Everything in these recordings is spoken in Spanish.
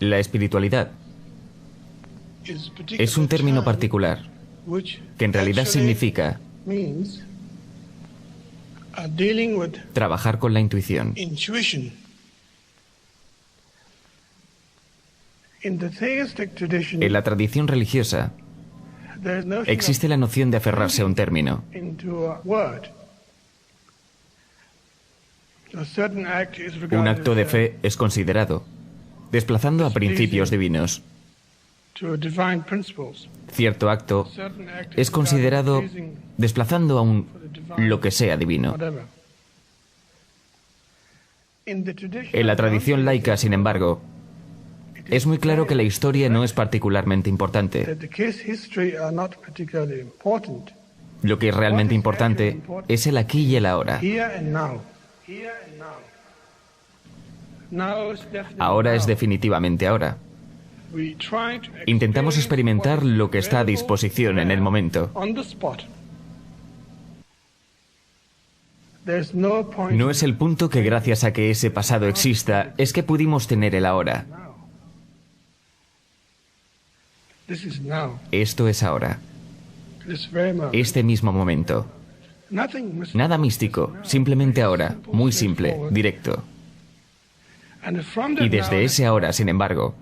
La espiritualidad es un término particular que en realidad significa trabajar con la intuición. En la tradición religiosa existe la noción de aferrarse a un término. Un acto de fe es considerado desplazando a principios divinos. Cierto acto es considerado desplazando a lo que sea divino. En la tradición laica, sin embargo, es muy claro que la historia no es particularmente importante. Lo que es realmente importante es el aquí y el ahora. Ahora es definitivamente ahora. Intentamos experimentar lo que está a disposición en el momento. No es el punto que gracias a que ese pasado exista, es que pudimos tener el ahora. Esto es ahora. Este mismo momento. Nada místico, simplemente ahora, muy simple, directo. Y desde ese ahora, sin embargo,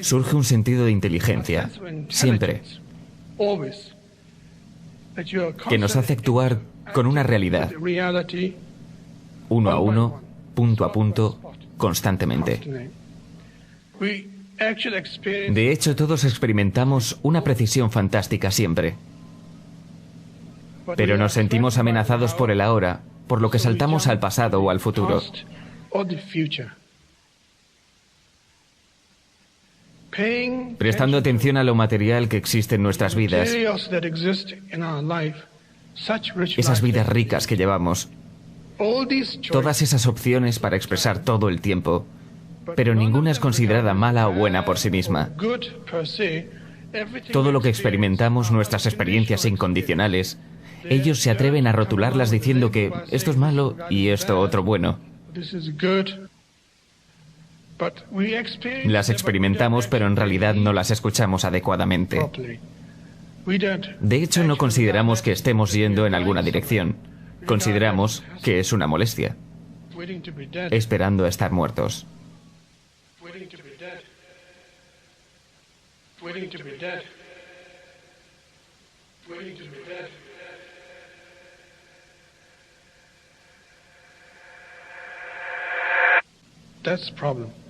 surge un sentido de inteligencia, siempre, que nos hace actuar con una realidad, uno a uno, punto a punto, constantemente. De hecho, todos experimentamos una precisión fantástica siempre. Pero nos sentimos amenazados por el ahora, por lo que saltamos al pasado o al futuro. Prestando atención a lo material que existe en nuestras vidas, esas vidas ricas que llevamos, todas esas opciones para expresar todo el tiempo, pero ninguna es considerada mala o buena por sí misma. Todo lo que experimentamos, nuestras experiencias incondicionales, ellos se atreven a rotularlas diciendo que esto es malo y esto otro bueno. Las experimentamos, pero en realidad no las escuchamos adecuadamente. De hecho, no consideramos que estemos yendo en alguna dirección. Consideramos que es una molestia, esperando a estar muertos.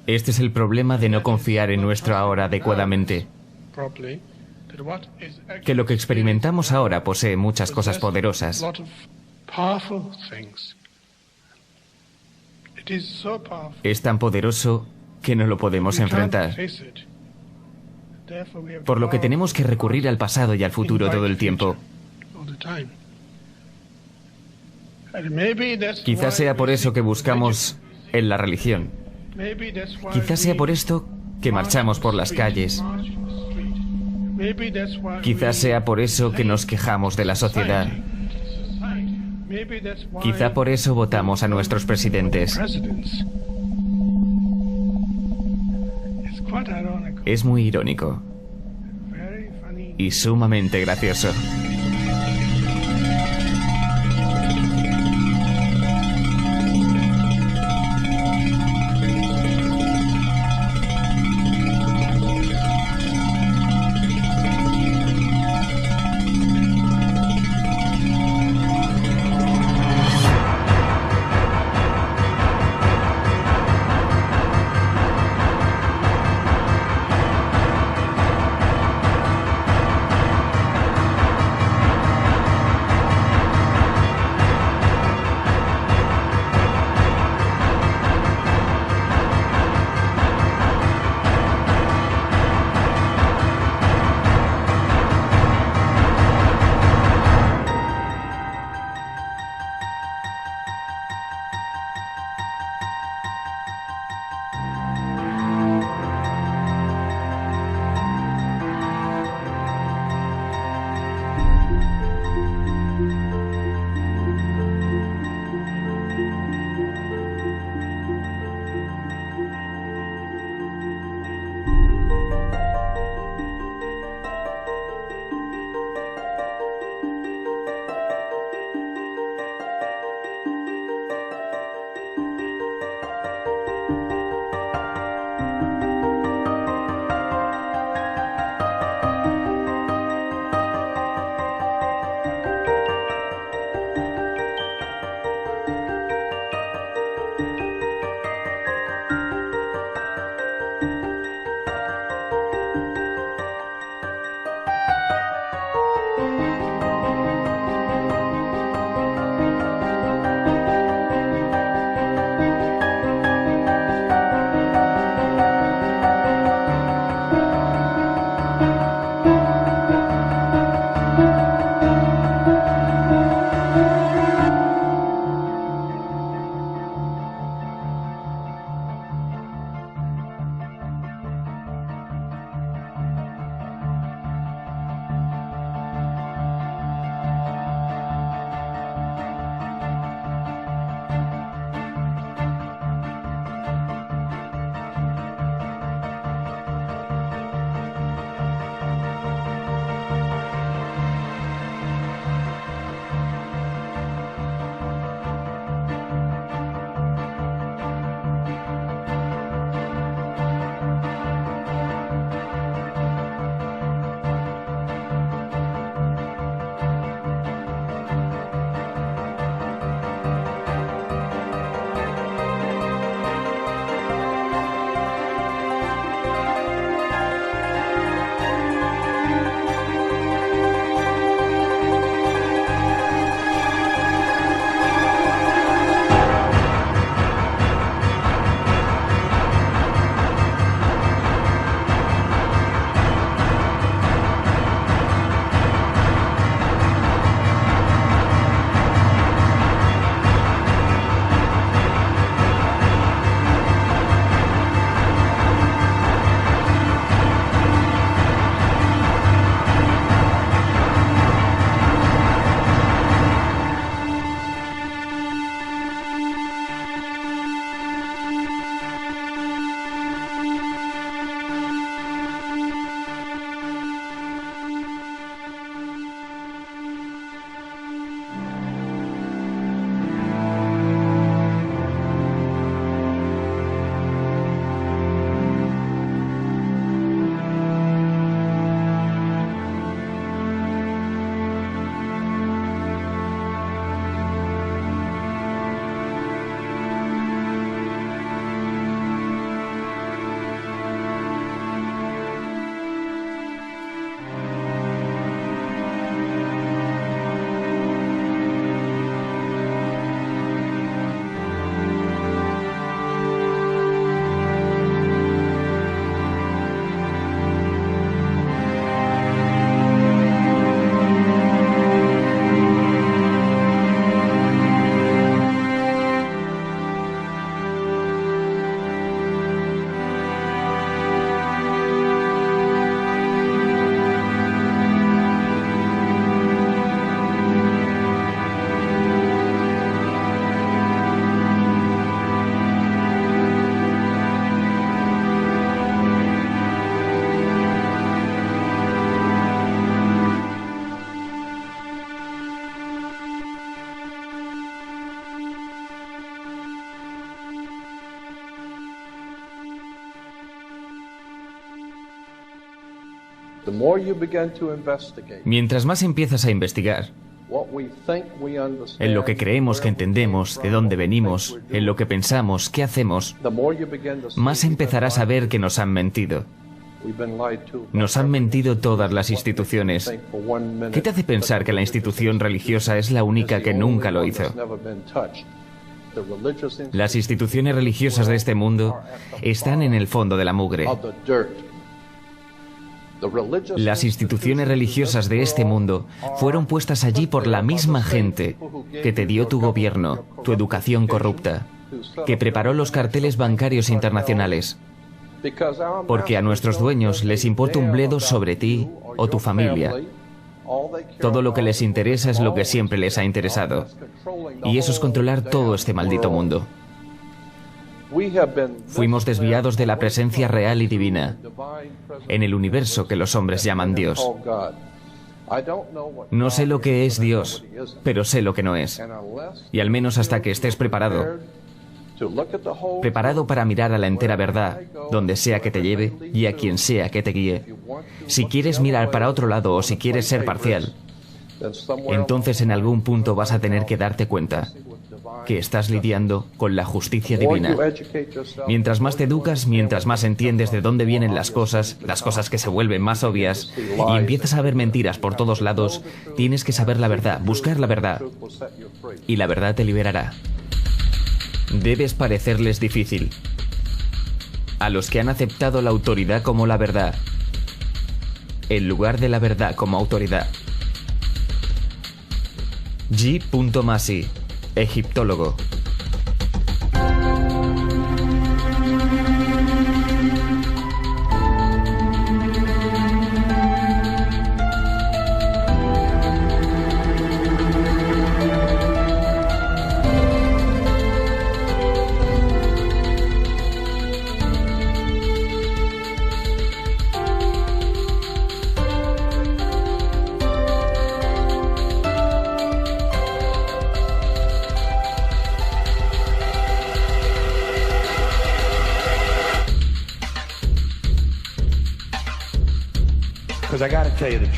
Este es el problema de no confiar en nuestro ahora adecuadamente. Que lo que experimentamos ahora posee muchas cosas poderosas. Es tan poderoso que no lo podemos enfrentar. Por lo que tenemos que recurrir al pasado y al futuro todo el tiempo. Quizás sea por eso que buscamos en la religión. Quizás sea por esto que marchamos por las calles. Quizás sea por eso que nos quejamos de la sociedad. Quizá por eso votamos a nuestros presidentes. Es muy irónico y sumamente gracioso. Mientras más empiezas a investigar en lo que creemos que entendemos, de dónde venimos, en lo que pensamos, qué hacemos, más empezarás a ver que nos han mentido. Nos han mentido todas las instituciones. ¿Qué te hace pensar que la institución religiosa es la única que nunca lo hizo? Las instituciones religiosas de este mundo están en el fondo de la mugre. Las instituciones religiosas de este mundo fueron puestas allí por la misma gente que te dio tu gobierno, tu educación corrupta, que preparó los carteles bancarios internacionales. Porque a nuestros dueños les importa un bledo sobre ti o tu familia. Todo lo que les interesa es lo que siempre les ha interesado. Y eso es controlar todo este maldito mundo. Fuimos desviados de la presencia real y divina en el universo que los hombres llaman Dios. No sé lo que es Dios, pero sé lo que no es. Y al menos hasta que estés preparado para mirar a la entera verdad, donde sea que te lleve y a quien sea que te guíe. Si quieres mirar para otro lado o si quieres ser parcial, entonces en algún punto vas a tener que darte cuenta que estás lidiando con la justicia divina. Mientras más te educas, mientras más entiendes de dónde vienen las cosas que se vuelven más obvias, y empiezas a ver mentiras por todos lados, tienes que saber la verdad, buscar la verdad, y la verdad te liberará. Debes parecerles difícil a los que han aceptado la autoridad como la verdad, en lugar de la verdad como autoridad. G. Masi, egiptólogo.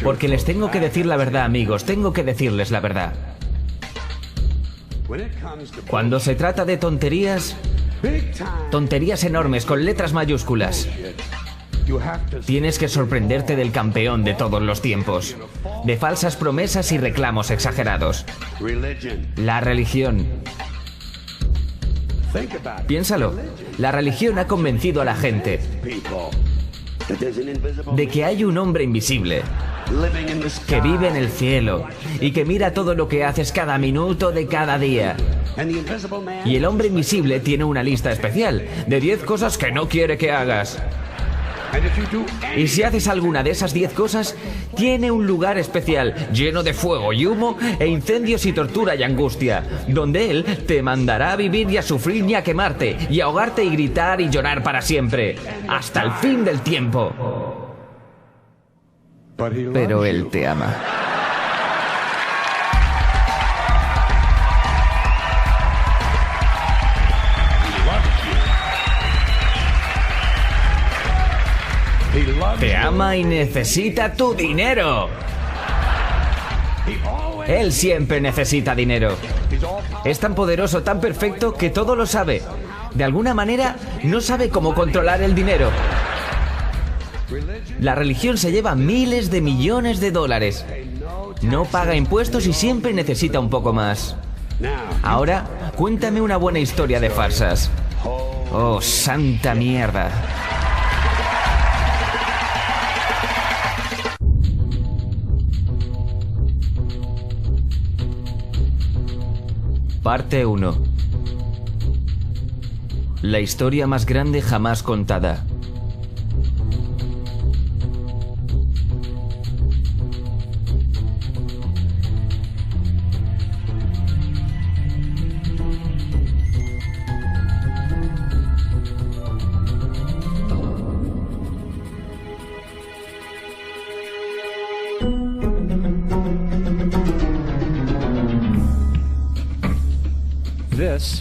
Porque les tengo que decir la verdad, amigos, tengo que decirles la verdad. Cuando se trata de tonterías enormes con letras mayúsculas, tienes que sorprenderte del campeón de todos los tiempos, de falsas promesas y reclamos exagerados. La religión. Piénsalo, la religión ha convencido a la gente de que hay un hombre invisible que vive en el cielo y que mira todo lo que haces cada minuto de cada día. Y el hombre invisible tiene una lista especial de 10 cosas que no quiere que hagas. Y si haces alguna de esas 10 cosas, tiene un lugar especial, lleno de fuego y humo e incendios y tortura y angustia, donde él te mandará a vivir y a sufrir y a quemarte, y a ahogarte y gritar y llorar para siempre, hasta el fin del tiempo. Pero él te ama. Te ama y necesita tu dinero. Él siempre necesita dinero. Es tan poderoso, tan perfecto, que todo lo sabe. De alguna manera, no sabe cómo controlar el dinero. La religión se lleva miles de millones de dólares. No paga impuestos y siempre necesita un poco más. Ahora, cuéntame una buena historia de farsas. Oh, santa mierda. Parte 1. La historia más grande jamás contada.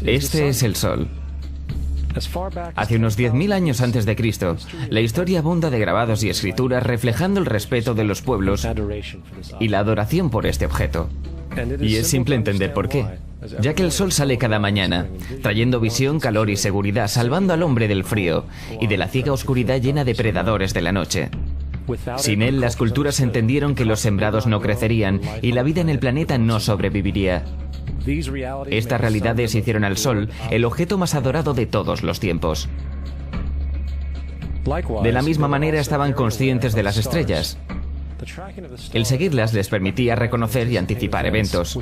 Este es el Sol. Hace unos 10.000 años antes de Cristo, la historia abunda de grabados y escrituras reflejando el respeto de los pueblos y la adoración por este objeto. Y es simple entender por qué. Ya que el sol sale cada mañana, trayendo visión, calor y seguridad, salvando al hombre del frío y de la ciega oscuridad llena de predadores de la noche. Sin él, las culturas entendieron que los sembrados no crecerían y la vida en el planeta no sobreviviría. Estas realidades hicieron al sol el objeto más adorado de todos los tiempos. De la misma manera estaban conscientes de las estrellas. El seguirlas les permitía reconocer y anticipar eventos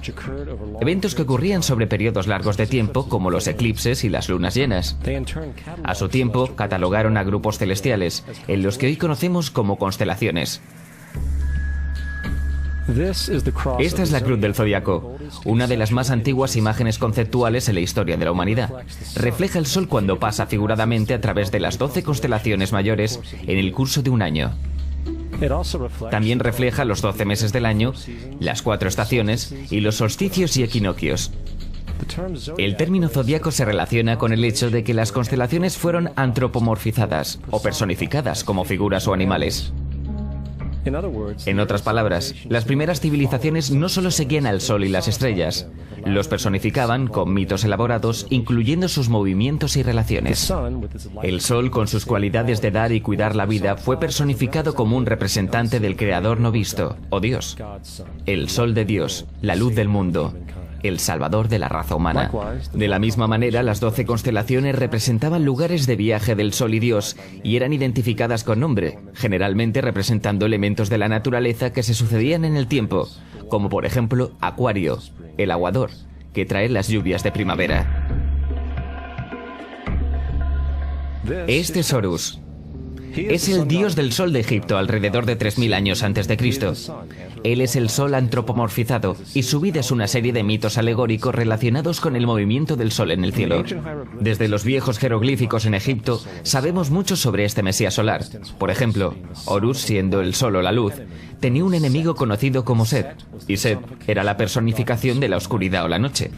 que ocurrían sobre periodos largos de tiempo, como los eclipses y las lunas llenas. A su tiempo, catalogaron a grupos celestiales, en los que hoy conocemos como constelaciones. Esta es la cruz del zodiaco, una de las más antiguas imágenes conceptuales en la historia de la humanidad. Refleja el sol cuando pasa figuradamente a través de las 12 constelaciones mayores en el curso de un año. También refleja los 12 meses del año, las 4 estaciones y los solsticios y equinoccios. El término zodiaco se relaciona con el hecho de que las constelaciones fueron antropomorfizadas o personificadas como figuras o animales. En otras palabras, las primeras civilizaciones no solo seguían al sol y las estrellas, los personificaban con mitos elaborados, incluyendo sus movimientos y relaciones. El sol, con sus cualidades de dar y cuidar la vida, fue personificado como un representante del Creador no visto, o Dios. El sol de Dios, la luz del mundo, el salvador de la raza humana. De la misma manera, las 12 constelaciones representaban lugares de viaje del sol y Dios y eran identificadas con nombre, generalmente representando elementos de la naturaleza que se sucedían en el tiempo, como por ejemplo Acuario, el aguador, que trae las lluvias de primavera. Este es Horus. Es el dios del sol de Egipto alrededor de 3.000 años antes de Cristo. Él es el sol antropomorfizado y su vida es una serie de mitos alegóricos relacionados con el movimiento del sol en el cielo. Desde los viejos jeroglíficos en Egipto sabemos mucho sobre este mesías solar. Por ejemplo, Horus, siendo el sol o la luz, tenía un enemigo conocido como Set, y Set era la personificación de la oscuridad o la noche.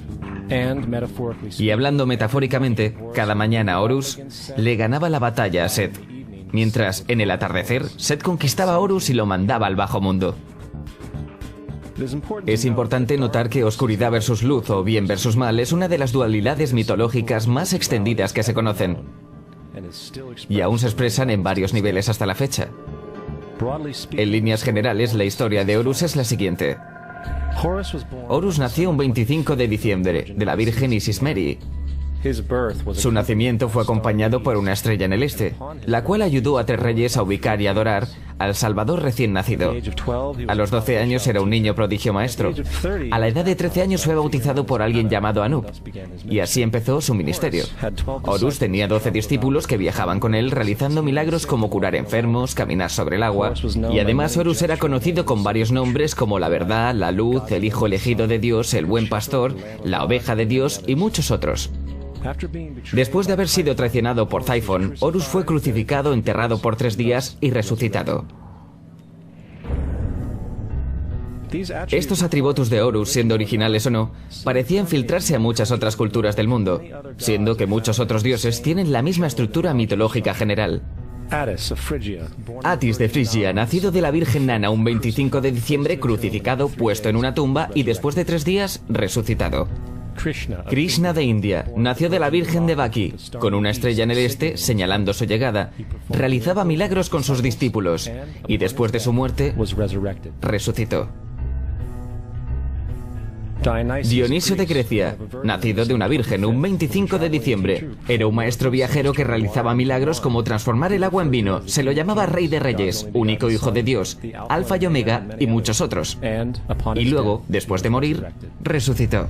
Y hablando metafóricamente, cada mañana Horus le ganaba la batalla a Set, mientras en el atardecer Set conquistaba a Horus y lo mandaba al bajo mundo. Es importante notar que oscuridad versus luz o bien versus mal es una de las dualidades mitológicas más extendidas que se conocen, y aún se expresan en varios niveles hasta la fecha. En líneas generales, la historia de Horus es la siguiente. Horus nació un 25 de diciembre de la Virgen Isis Meri. Su nacimiento fue acompañado por una estrella en el este, la cual ayudó a 3 reyes a ubicar y adorar al Salvador recién nacido. A los 12 años era un niño prodigio maestro. A la edad de 13 años fue bautizado por alguien llamado Anub, y así empezó su ministerio. Horus tenía 12 discípulos que viajaban con él realizando milagros como curar enfermos, caminar sobre el agua, y además Horus era conocido con varios nombres como la verdad, la luz, el hijo elegido de Dios, el buen pastor, la oveja de Dios y muchos otros. Después de haber sido traicionado por Typhon, Horus fue crucificado, enterrado por 3 días y resucitado. Estos atributos de Horus, siendo originales o no, parecían filtrarse a muchas otras culturas del mundo, siendo que muchos otros dioses tienen la misma estructura mitológica general. Atis de Frigia, nacido de la Virgen Nana un 25 de diciembre, crucificado, puesto en una tumba y después de 3 días, resucitado. Krishna de India, nació de la Virgen de Baki, con una estrella en el este señalando su llegada. Realizaba milagros con sus discípulos y después de su muerte, resucitó. Dionisio de Grecia, nacido de una virgen un 25 de diciembre, era un maestro viajero que realizaba milagros como transformar el agua en vino. Se lo llamaba Rey de Reyes, único hijo de Dios, Alfa y Omega y muchos otros. Y luego, después de morir, resucitó.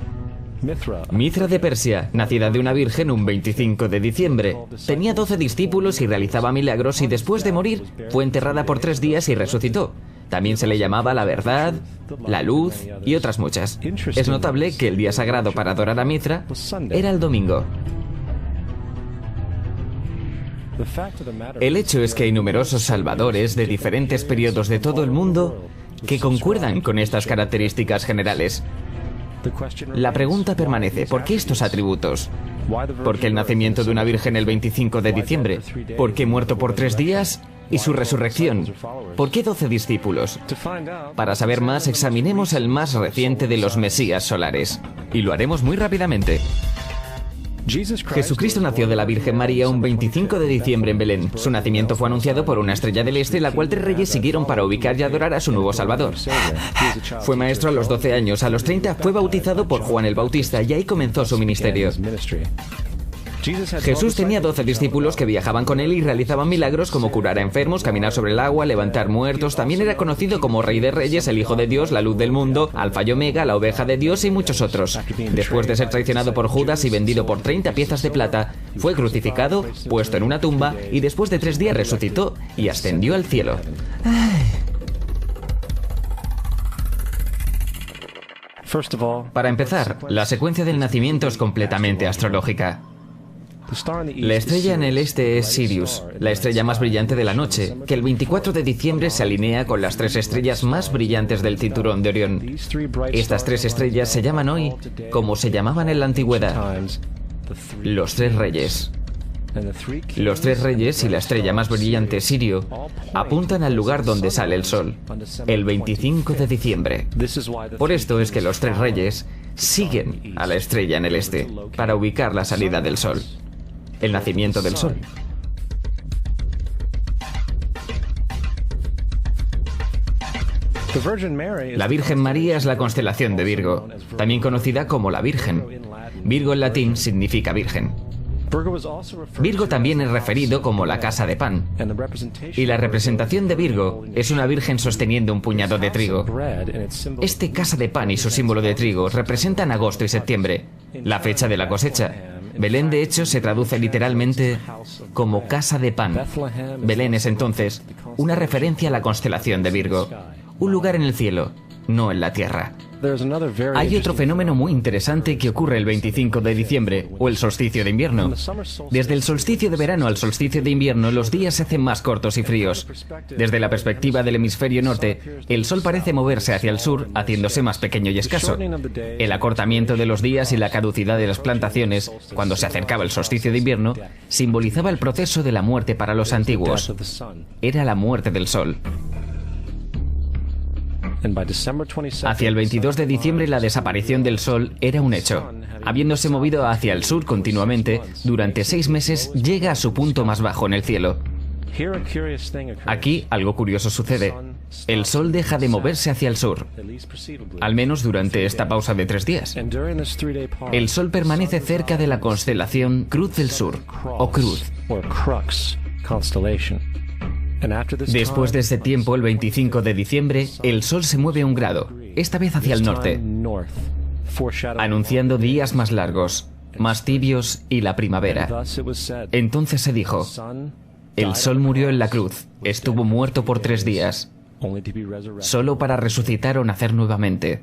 Mithra de Persia, nacida de una virgen un 25 de diciembre. Tenía 12 discípulos y realizaba milagros y después de morir fue enterrada por 3 días y resucitó. También se le llamaba la verdad, la luz y otras muchas. Es notable que el día sagrado para adorar a Mithra era el domingo. El hecho es que hay numerosos salvadores de diferentes periodos de todo el mundo que concuerdan con estas características generales. La pregunta permanece, ¿por qué estos atributos? ¿Por qué el nacimiento de una virgen el 25 de diciembre? ¿Por qué muerto por 3 días? ¿Y su resurrección? ¿Por qué 12 discípulos? Para saber más, examinemos el más reciente de los Mesías solares. Y lo haremos muy rápidamente. Jesucristo nació de la Virgen María un 25 de diciembre en Belén. Su nacimiento fue anunciado por una estrella del este, la cual 3 reyes siguieron para ubicar y adorar a su nuevo Salvador. Fue maestro a los 12 años, a los 30 fue bautizado por Juan el Bautista y ahí comenzó su ministerio. Jesús tenía 12 discípulos que viajaban con él y realizaban milagros como curar a enfermos, caminar sobre el agua, levantar muertos. También era conocido como Rey de Reyes, el Hijo de Dios, la Luz del Mundo, Alfa y Omega, la Oveja de Dios y muchos otros. Después de ser traicionado por Judas y vendido por 30 piezas de plata, fue crucificado, puesto en una tumba y después de 3 días resucitó y ascendió al cielo. Para empezar, la secuencia del nacimiento es completamente astrológica. La estrella en el este es Sirius, la estrella más brillante de la noche, que el 24 de diciembre se alinea con las 3 estrellas más brillantes del cinturón de Orión. Estas 3 estrellas se llaman hoy, como se llamaban en la antigüedad, los 3 reyes. Los 3 reyes y la estrella más brillante, Sirio, apuntan al lugar donde sale el sol, el 25 de diciembre. Por esto es que los 3 reyes siguen a la estrella en el este, para ubicar la salida del sol. El nacimiento del sol. La Virgen María es la constelación de Virgo, también conocida como la Virgen. Virgo en latín significa virgen. Virgo también es referido como la casa de pan. Y la representación de Virgo es una virgen sosteniendo un puñado de trigo. Este casa de pan y su símbolo de trigo representan agosto y septiembre, la fecha de la cosecha. Belén, de hecho, se traduce literalmente como casa de pan. Belén es entonces una referencia a la constelación de Virgo, un lugar en el cielo, no en la tierra. Hay otro fenómeno muy interesante que ocurre el 25 de diciembre, o el solsticio de invierno. Desde el solsticio de verano al solsticio de invierno, los días se hacen más cortos y fríos. Desde la perspectiva del hemisferio norte, el sol parece moverse hacia el sur, haciéndose más pequeño y escaso. El acortamiento de los días y la caducidad de las plantaciones, cuando se acercaba el solsticio de invierno, simbolizaba el proceso de la muerte para los antiguos. Era la muerte del sol. Hacia el 22 de diciembre la desaparición del sol era un hecho. Habiéndose movido hacia el sur continuamente, durante 6 meses llega a su punto más bajo en el cielo. Aquí algo curioso sucede. El sol deja de moverse hacia el sur, al menos durante esta pausa de 3 días. El sol permanece cerca de la constelación Cruz del Sur, o Cruz. Después de ese tiempo, el 25 de diciembre, el sol se mueve 1 grado, esta vez hacia el norte, anunciando días más largos, más tibios y la primavera. Entonces se dijo, el sol murió en la cruz, estuvo muerto por 3 días, solo para resucitar o nacer nuevamente.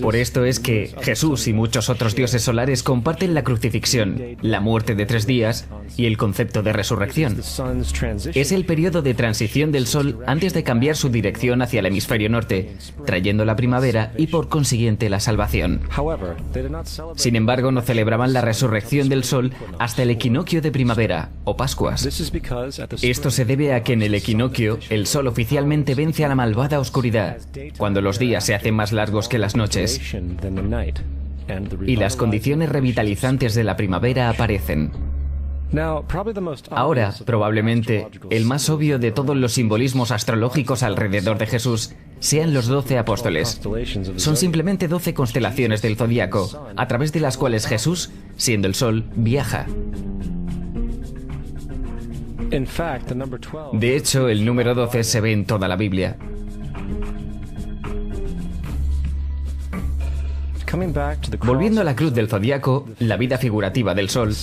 Por esto es que Jesús y muchos otros dioses solares comparten la crucifixión, la muerte de 3 días y el concepto de resurrección. Es el periodo de transición del Sol antes de cambiar su dirección hacia el hemisferio norte, trayendo la primavera y por consiguiente la salvación. Sin embargo, no celebraban la resurrección del Sol hasta el equinoccio de primavera o Pascuas. Esto se debe a que en el equinoccio el Sol oficialmente vence a la malvada oscuridad, cuando los días se hacen más largos que las noches y las condiciones revitalizantes de la primavera aparecen. Ahora, probablemente, el más obvio de todos los simbolismos astrológicos alrededor de Jesús sean los 12 apóstoles. Son simplemente 12 constelaciones del zodiaco, a través de las cuales Jesús, siendo el Sol, viaja. De hecho, el número 12 se ve en toda la Biblia. Volviendo a la cruz del zodiaco, la vida figurativa del sol,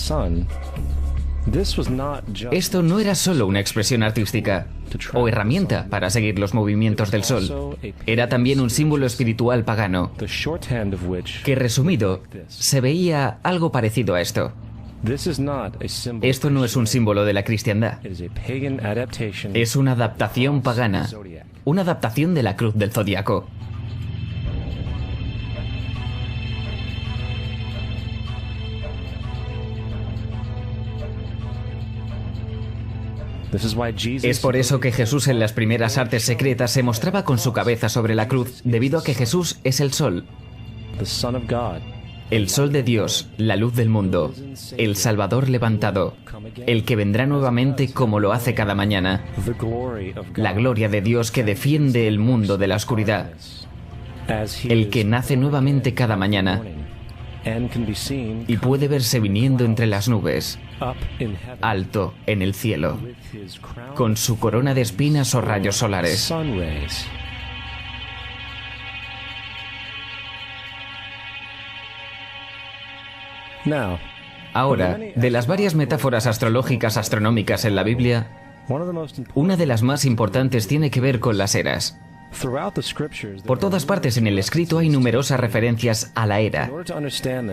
esto no era solo una expresión artística o herramienta para seguir los movimientos del sol. Era también un símbolo espiritual pagano, que resumido, se veía algo parecido a esto. Esto no es un símbolo de la cristiandad. Es una adaptación pagana, una adaptación de la cruz del zodiaco. Es por eso que Jesús en las primeras artes secretas se mostraba con su cabeza sobre la cruz, debido a que Jesús es el sol. El sol de Dios, la luz del mundo, el Salvador levantado, el que vendrá nuevamente como lo hace cada mañana, la gloria de Dios que defiende el mundo de la oscuridad, el que nace nuevamente cada mañana y puede verse viniendo entre las nubes, alto en el cielo, con su corona de espinas o rayos solares. Ahora, de las varias metáforas astrológicas astronómicas en la Biblia, una de las más importantes tiene que ver con las eras. Por todas partes en el escrito hay numerosas referencias a la era.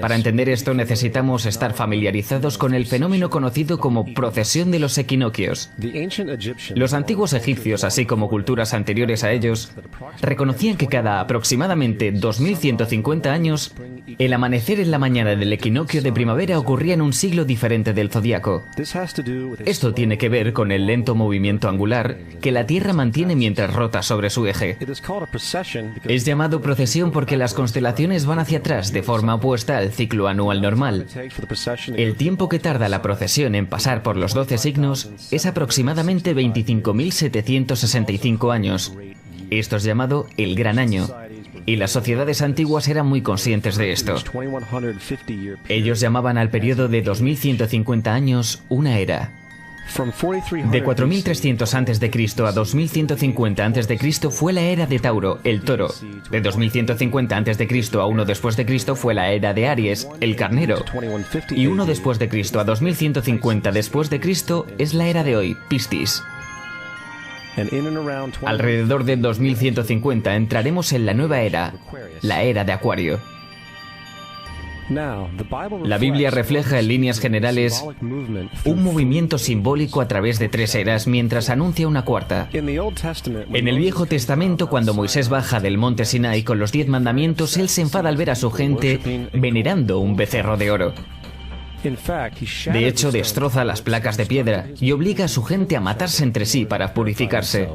Para entender esto necesitamos estar familiarizados con el fenómeno conocido como procesión de los equinoccios. Los antiguos egipcios, así como culturas anteriores a ellos, reconocían que cada aproximadamente 2150 años, el amanecer en la mañana del equinoccio de primavera ocurría en un siglo diferente del zodiaco. Esto tiene que ver con el lento movimiento angular que la Tierra mantiene mientras rota sobre su eje. Es llamado procesión porque las constelaciones van hacia atrás de forma opuesta al ciclo anual normal. El tiempo que tarda la procesión en pasar por los 12 signos es aproximadamente 25.765 años. Esto es llamado el Gran Año, y las sociedades antiguas eran muy conscientes de esto. Ellos llamaban al periodo de 2150 años una era. De 4300 a.C. a 2150 a.C. fue la era de Tauro, el toro. De 2150 a.C. a 1 después de Cristo fue la era de Aries, el carnero. Y 1 después de Cristo a 2150 después de Cristo es la era de hoy, Piscis. Alrededor de 2150 entraremos en la nueva era, la era de Acuario. La Biblia refleja en líneas generales un movimiento simbólico a través de 3 eras mientras anuncia una cuarta. En el Viejo Testamento, cuando Moisés baja del monte Sinai con los 10 mandamientos, él se enfada al ver a su gente venerando un becerro de oro. De hecho, destroza las placas de piedra y obliga a su gente a matarse entre sí para purificarse.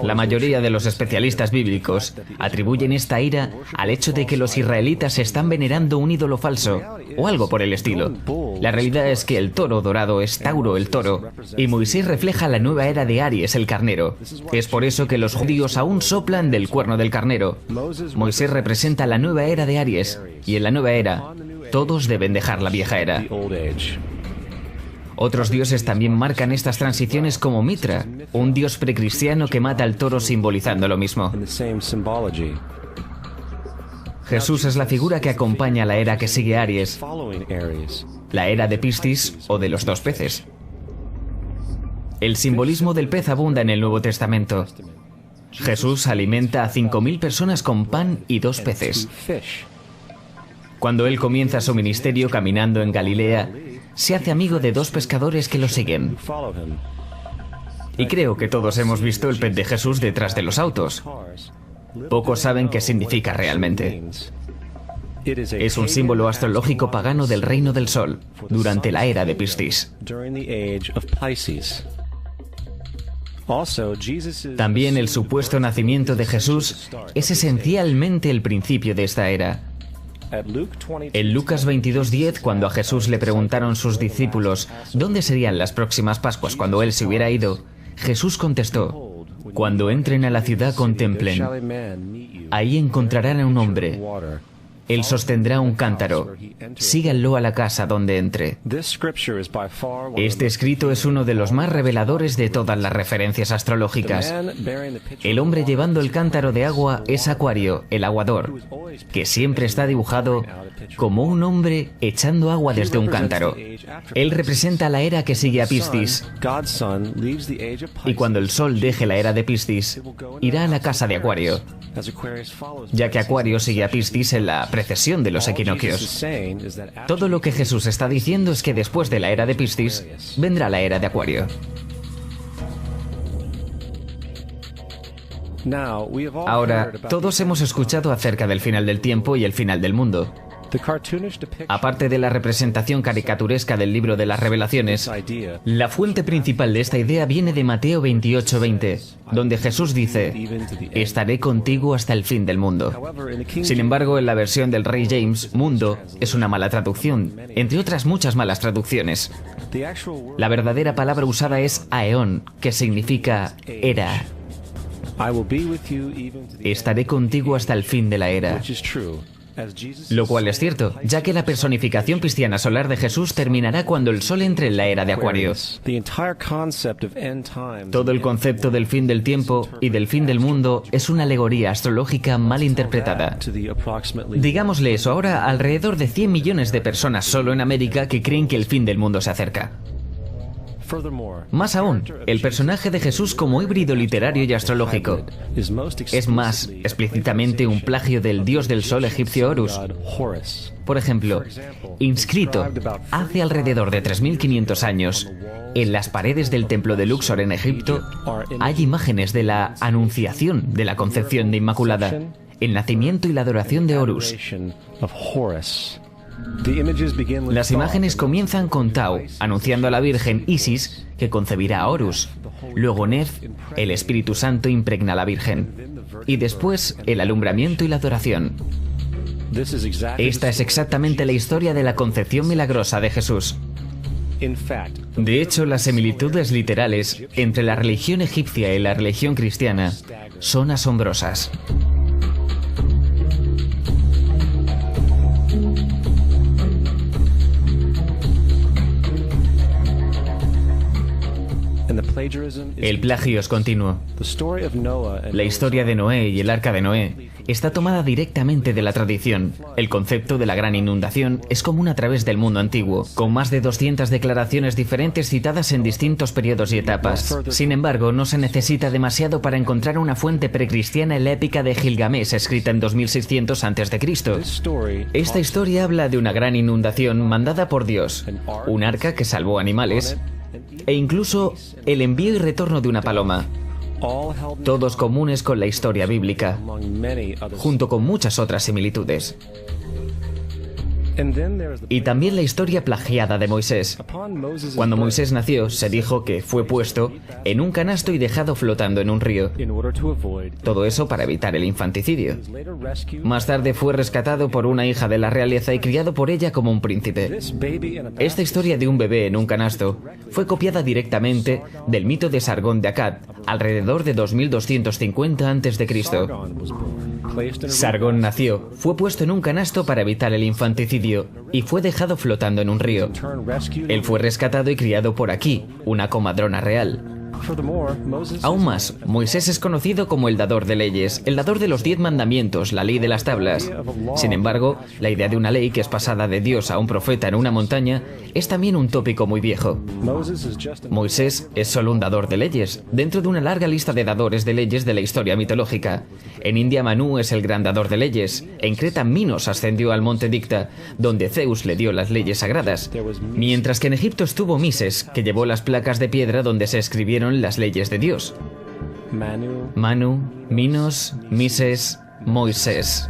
La mayoría de los especialistas bíblicos atribuyen esta ira al hecho de que los israelitas están venerando un ídolo falso, o algo por el estilo. La realidad es que el toro dorado es Tauro, el toro, y Moisés refleja la nueva era de Aries, el carnero. Es por eso que los judíos aún soplan del cuerno del carnero. Moisés representa la nueva era de Aries, y en la nueva era, todos deben dejar la vieja era. Otros dioses también marcan estas transiciones como Mitra, un dios precristiano que mata al toro simbolizando lo mismo. Jesús es la figura que acompaña a la era que sigue Aries, la era de Piscis o de los 2 peces. El simbolismo del pez abunda en el Nuevo Testamento. Jesús alimenta a 5.000 personas con pan y 2 peces. Cuando él comienza su ministerio caminando en Galilea, se hace amigo de 2 pescadores que lo siguen. Y creo que todos hemos visto el pez de Jesús detrás de los autos. Pocos saben qué significa realmente. Es un símbolo astrológico pagano del reino del sol, durante la era de Piscis. También el supuesto nacimiento de Jesús es esencialmente el principio de esta era. En Lucas 22:10, cuando a Jesús le preguntaron sus discípulos dónde serían las próximas Pascuas cuando él se hubiera ido, Jesús contestó: cuando entren a la ciudad contemplen, ahí encontrarán a un hombre. Él sostendrá un cántaro. Síganlo a la casa donde entre. Este escrito es uno de los más reveladores de todas las referencias astrológicas. El hombre llevando el cántaro de agua es Acuario, el aguador, que siempre está dibujado como un hombre echando agua desde un cántaro. Él representa la era que sigue a Piscis. Y cuando el sol deje la era de Piscis, irá a la casa de Acuario, ya que Acuario sigue a Piscis en la precesión de los equinoccios. Todo lo que Jesús está diciendo es que después de la era de Piscis, vendrá la era de Acuario. Ahora, todos hemos escuchado acerca del final del tiempo y el final del mundo. Aparte de la representación caricaturesca del libro de las Revelaciones, la fuente principal de esta idea viene de Mateo 28:20, donde Jesús dice: «Estaré contigo hasta el fin del mundo». Sin embargo, en la versión del Rey James, mundo es una mala traducción, entre otras muchas malas traducciones. La verdadera palabra usada es aeón, que significa era. Estaré contigo hasta el fin de la era. Lo cual es cierto, ya que la personificación cristiana solar de Jesús terminará cuando el sol entre en la era de Acuario. Todo el concepto del fin del tiempo y del fin del mundo es una alegoría astrológica mal interpretada. Digámosle eso ahora a alrededor de 100 millones de personas solo en América que creen que el fin del mundo se acerca. Más aún, el personaje de Jesús como híbrido literario y astrológico es más explícitamente un plagio del dios del sol egipcio Horus. Por ejemplo, inscrito hace alrededor de 3.500 años en las paredes del templo de Luxor en Egipto hay imágenes de la anunciación de la concepción de Inmaculada, el nacimiento y la adoración de Horus. Las imágenes comienzan con Tau, anunciando a la Virgen Isis que concebirá a Horus. Luego Nef, el Espíritu Santo, impregna a la Virgen. Y después el alumbramiento y la adoración. Esta es exactamente la historia de la concepción milagrosa de Jesús. De hecho, las similitudes literales entre la religión egipcia y la religión cristiana son asombrosas. El plagio es continuo. La historia de Noé y el arca de Noé está tomada directamente de la tradición. El concepto de la gran inundación es común a través del mundo antiguo, con más de 200 declaraciones diferentes citadas en distintos periodos y etapas. Sin embargo, no se necesita demasiado para encontrar una fuente precristiana en la épica de Gilgamesh, escrita en 2600 a.C. Esta historia habla de una gran inundación mandada por Dios, un arca que salvó animales, e incluso el envío y retorno de una paloma, todos comunes con la historia bíblica, junto con muchas otras similitudes. Y también la historia plagiada de Moisés. Cuando Moisés nació, se dijo que fue puesto en un canasto y dejado flotando en un río. Todo eso para evitar el infanticidio. Más tarde fue rescatado por una hija de la realeza y criado por ella como un príncipe. Esta historia de un bebé en un canasto fue copiada directamente del mito de Sargón de Akkad, alrededor de 2250 a.C. Sargón nació, fue puesto en un canasto para evitar el infanticidio y fue dejado flotando en un río. Él fue rescatado y criado por Aquí, una comadrona real. Aún más, Moisés es conocido como el dador de leyes, el dador de los 10 mandamientos, la ley de las tablas. Sin embargo, la idea de una ley que es pasada de Dios a un profeta en una montaña es también un tópico muy viejo. Moisés es solo un dador de leyes, dentro de una larga lista de dadores de leyes de la historia mitológica. En India Manú es el gran dador de leyes. En Creta Minos ascendió al monte Dicta, donde Zeus le dio las leyes sagradas. Mientras que en Egipto estuvo Mises, que llevó las placas de piedra donde se escribieron las leyes de Dios. Manu, Minos, Mises, Moisés.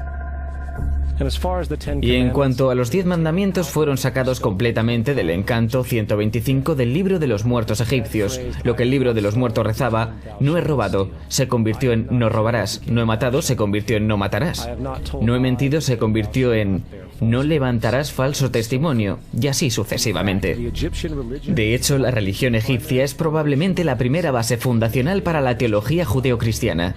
Y en cuanto a los 10 mandamientos, fueron sacados completamente del encanto 125 del libro de los muertos egipcios. Lo que el libro de los muertos rezaba: no he robado, se convirtió en no robarás. No he matado, se convirtió en no matarás. No he mentido, se convirtió en no levantarás falso testimonio, y así sucesivamente. De hecho, la religión egipcia es probablemente la primera base fundacional para la teología judeocristiana.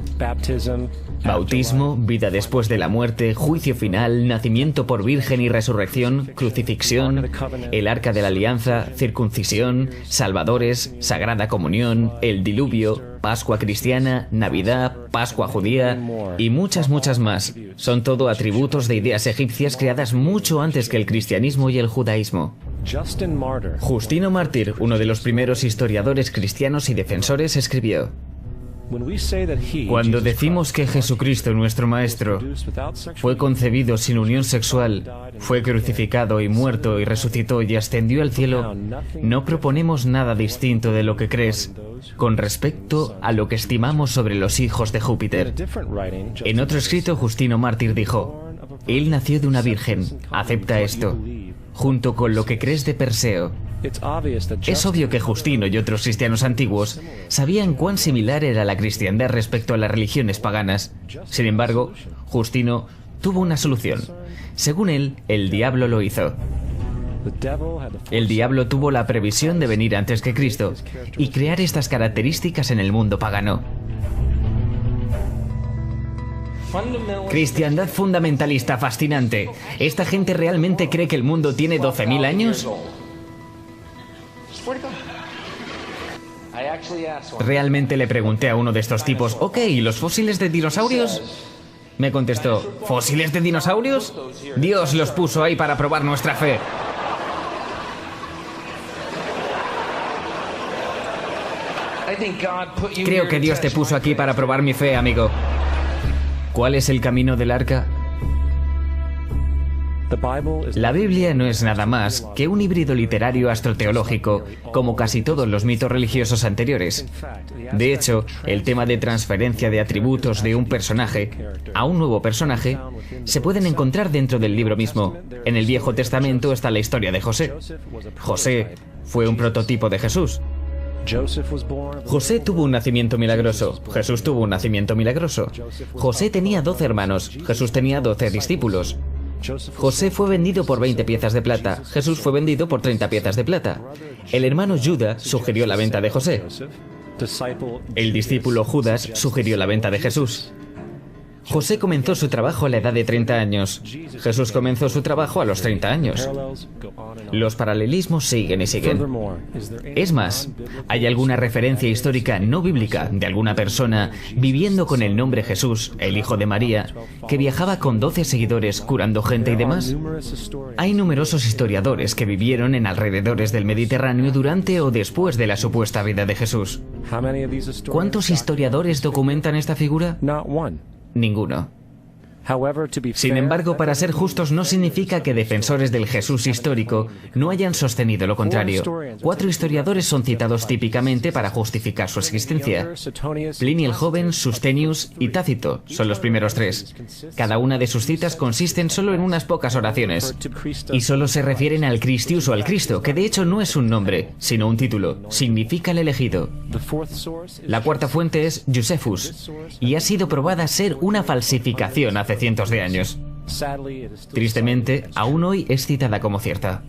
Bautismo, vida después de la muerte, juicio final, nacimiento por virgen y resurrección, crucifixión, el arca de la alianza, circuncisión, salvadores, sagrada comunión, el diluvio, Pascua cristiana, Navidad, Pascua judía y muchas más. Son todo atributos de ideas egipcias creadas mucho antes que el cristianismo y el judaísmo. Justino Mártir, uno de los primeros historiadores cristianos y defensores, escribió: cuando decimos que Jesucristo, nuestro Maestro, fue concebido sin unión sexual, fue crucificado y muerto y resucitó y ascendió al cielo, no proponemos nada distinto de lo que crees con respecto a lo que estimamos sobre los hijos de Júpiter. En otro escrito, Justino Mártir dijo: Él nació de una virgen. Acepta esto. Junto con lo que crees de Perseo. Es obvio que Justino y otros cristianos antiguos sabían cuán similar era la cristiandad respecto a las religiones paganas. Sin embargo, Justino tuvo una solución. Según él, el diablo lo hizo. El diablo tuvo la previsión de venir antes que Cristo y crear estas características en el mundo pagano. Cristiandad fundamentalista fascinante. ¿Esta gente realmente cree que el mundo tiene 12.000 años? Realmente le pregunté a uno de estos tipos, ok, ¿y los fósiles de dinosaurios? Me contestó, ¿fósiles de dinosaurios? Dios los puso ahí para probar nuestra fe. Creo que Dios te puso aquí para probar mi fe, amigo. ¿Cuál es el camino del arca? La Biblia no es nada más que un híbrido literario astroteológico, como casi todos los mitos religiosos anteriores. De hecho, el tema de transferencia de atributos de un personaje a un nuevo personaje se pueden encontrar dentro del libro mismo. En el Viejo Testamento está la historia de José. José fue un prototipo de Jesús. José tuvo un nacimiento milagroso. Jesús tuvo un nacimiento milagroso. José tenía 12 hermanos. Jesús tenía 12 discípulos. José fue vendido por 20 piezas de plata. Jesús fue vendido por 30 piezas de plata. El hermano Judas sugirió la venta de José. El discípulo Judas sugirió la venta de Jesús. José comenzó su trabajo a la edad de 30 años. Jesús comenzó su trabajo a los 30 años. Los paralelismos siguen y siguen. Es más, ¿hay alguna referencia histórica no bíblica de alguna persona viviendo con el nombre Jesús, el hijo de María, que viajaba con 12 seguidores curando gente y demás? Hay numerosos historiadores que vivieron en alrededores del Mediterráneo durante o después de la supuesta vida de Jesús. ¿Cuántos historiadores documentan esta figura? Ninguno. Sin embargo, para ser justos no significa que defensores del Jesús histórico no hayan sostenido lo contrario. 4 historiadores son citados típicamente para justificar su existencia. Plinio el Joven, Sustenius y Tácito son los primeros 3. Cada una de sus citas consisten solo en unas pocas oraciones. Y solo se refieren al Christus o al Cristo, que de hecho no es un nombre, sino un título. Significa el elegido. La cuarta fuente es Josephus, y ha sido probada ser una falsificación hace cientos de años. Tristemente, aún hoy es citada como cierta.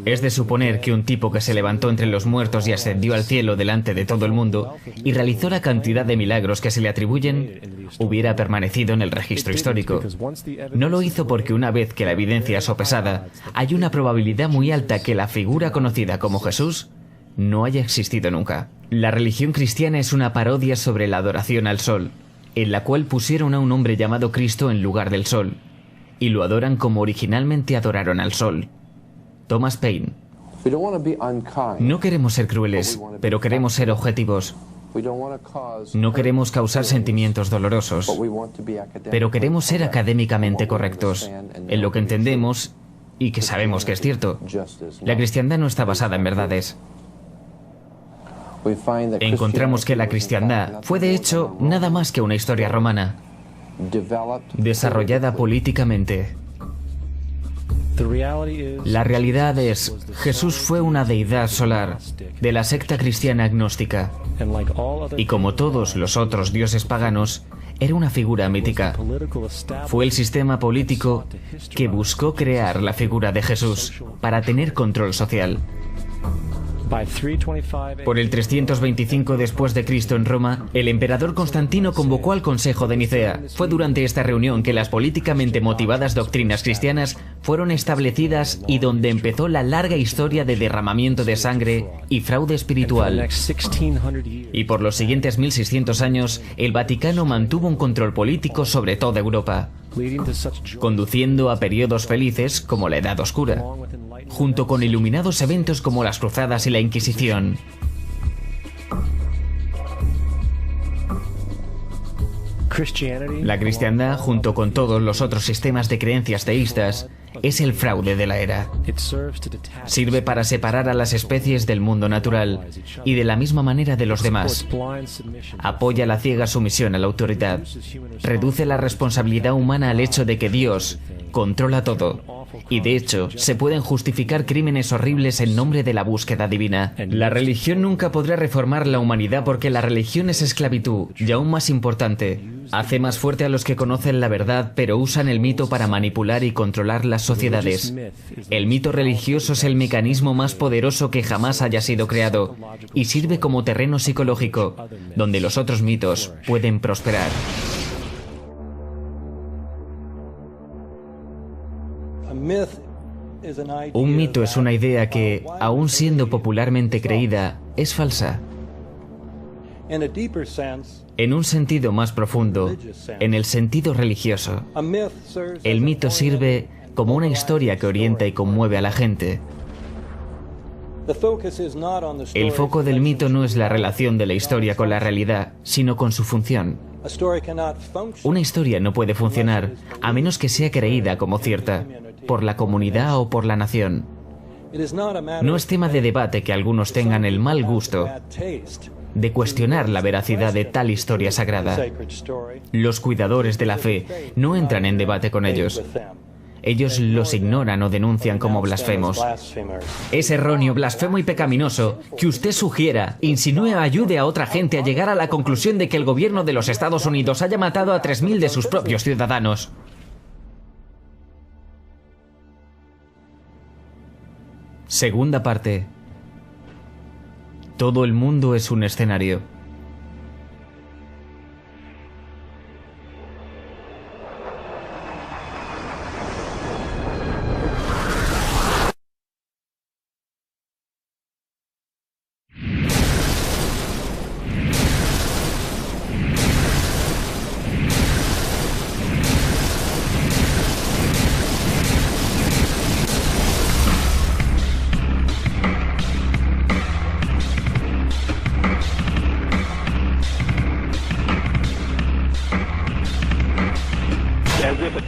Es de suponer que un tipo que se levantó entre los muertos y ascendió al cielo delante de todo el mundo y realizó la cantidad de milagros que se le atribuyen, hubiera permanecido en el registro histórico. No lo hizo porque una vez que la evidencia es sopesada, hay una probabilidad muy alta que la figura conocida como Jesús no haya existido nunca. La religión cristiana es una parodia sobre la adoración al sol, en la cual pusieron a un hombre llamado Cristo en lugar del sol, y lo adoran como originalmente adoraron al sol. Thomas Paine. No queremos ser crueles, pero queremos ser objetivos. No queremos causar sentimientos dolorosos, pero queremos ser académicamente correctos en lo que entendemos y que sabemos que es cierto. La cristiandad no está basada en verdades. Encontramos que la cristiandad fue de hecho nada más que una historia romana, desarrollada políticamente. La realidad es, Jesús fue una deidad solar de la secta cristiana agnóstica, y como todos los otros dioses paganos, era una figura mítica. Fue el sistema político que buscó crear la figura de Jesús para tener control social. Por el 325 después de Cristo en Roma, el emperador Constantino convocó al Consejo de Nicea. Fue durante esta reunión que las políticamente motivadas doctrinas cristianas fueron establecidas y donde empezó la larga historia de derramamiento de sangre y fraude espiritual. Y por los siguientes 1600 años, el Vaticano mantuvo un control político sobre toda Europa, conduciendo a periodos felices como la Edad Oscura, junto con iluminados eventos como las Cruzadas y la Inquisición. La cristiandad, junto con todos los otros sistemas de creencias teístas, Es el fraude de la era. Sirve para separar a las especies del mundo natural y de la misma manera de los demás. Apoya la ciega sumisión a la autoridad. Reduce la responsabilidad humana al hecho de que Dios controla todo. Y de hecho, se pueden justificar crímenes horribles en nombre de la búsqueda divina. La religión nunca podrá reformar la humanidad porque la religión es esclavitud, y aún más importante, hace más fuerte a los que conocen la verdad, pero usan el mito para manipular y controlar las sociedades. El mito religioso es el mecanismo más poderoso que jamás haya sido creado, y sirve como terreno psicológico, donde los otros mitos pueden prosperar. Un mito es una idea que, aun siendo popularmente creída, es falsa. En un sentido más profundo, en el sentido religioso, el mito sirve como una historia que orienta y conmueve a la gente. El foco del mito no es la relación de la historia con la realidad, sino con su función. Una historia no puede funcionar a menos que sea creída como cierta, por la comunidad o por la nación. No es tema de debate que algunos tengan el mal gusto de cuestionar la veracidad de tal historia sagrada. Los cuidadores de la fe no entran en debate con ellos. Ellos los ignoran o denuncian como blasfemos. Es erróneo, blasfemo y pecaminoso que usted sugiera, insinúe o ayude a otra gente a llegar a la conclusión de que el gobierno de los Estados Unidos haya matado a 3.000 de sus propios ciudadanos. Segunda parte. Todo el mundo es un escenario.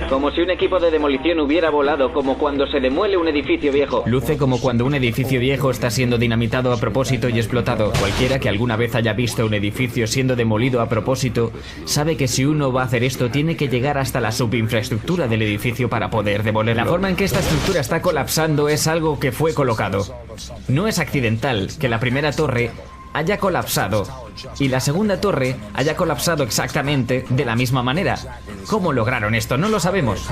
Como si un equipo de demolición hubiera volado, como cuando se demuele un edificio viejo. Luce como cuando un edificio viejo está siendo dinamitado a propósito y explotado. Cualquiera que alguna vez haya visto un edificio siendo demolido a propósito, sabe que si uno va a hacer esto, tiene que llegar hasta la subinfraestructura del edificio para poder demolerlo. La forma en que esta estructura está colapsando es algo que fue colocado. No es accidental que la primera torre haya colapsado y la segunda torre haya colapsado exactamente de la misma manera. ¿Cómo lograron esto? No lo sabemos.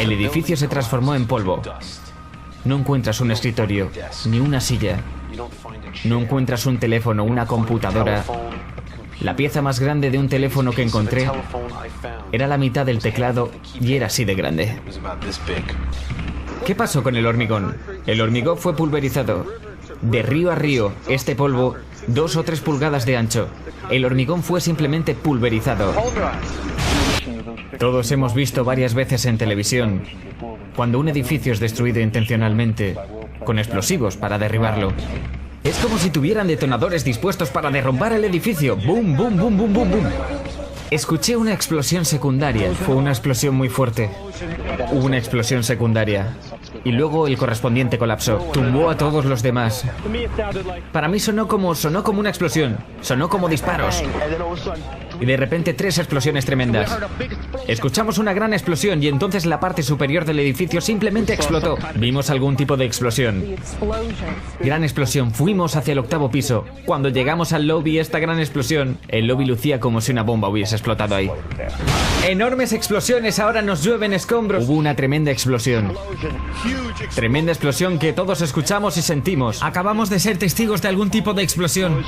El edificio se transformó en polvo. No encuentras un escritorio, ni una silla. No encuentras un teléfono, una computadora. La pieza más grande de un teléfono que encontré era la mitad del teclado y era así de grande. ¿Qué pasó con el hormigón? El hormigón fue pulverizado. De río a río, este polvo, 2 o 3 pulgadas de ancho. El hormigón fue simplemente pulverizado. Todos hemos visto varias veces en televisión cuando un edificio es destruido intencionalmente, con explosivos para derribarlo. Es como si tuvieran detonadores dispuestos para derrumbar el edificio. ¡Bum, bum, bum, bum, bum, bum! Escuché una explosión secundaria. Fue una explosión muy fuerte. Hubo una explosión secundaria. Y luego el correspondiente colapsó. Tumbó a todos los demás. Para mí sonó como una explosión. Sonó como disparos. Y de repente 3 explosiones tremendas. Escuchamos una gran explosión y entonces la parte superior del edificio simplemente explotó. Vimos algún tipo de explosión. Gran explosión. Fuimos hacia el 8º piso. Cuando llegamos al lobby, esta gran explosión, el lobby lucía como si una bomba hubiese explotado ahí. Enormes explosiones, ahora nos llueven escombros. Hubo una tremenda explosión. Tremenda explosión que todos escuchamos y sentimos. Acabamos de ser testigos de algún tipo de explosión.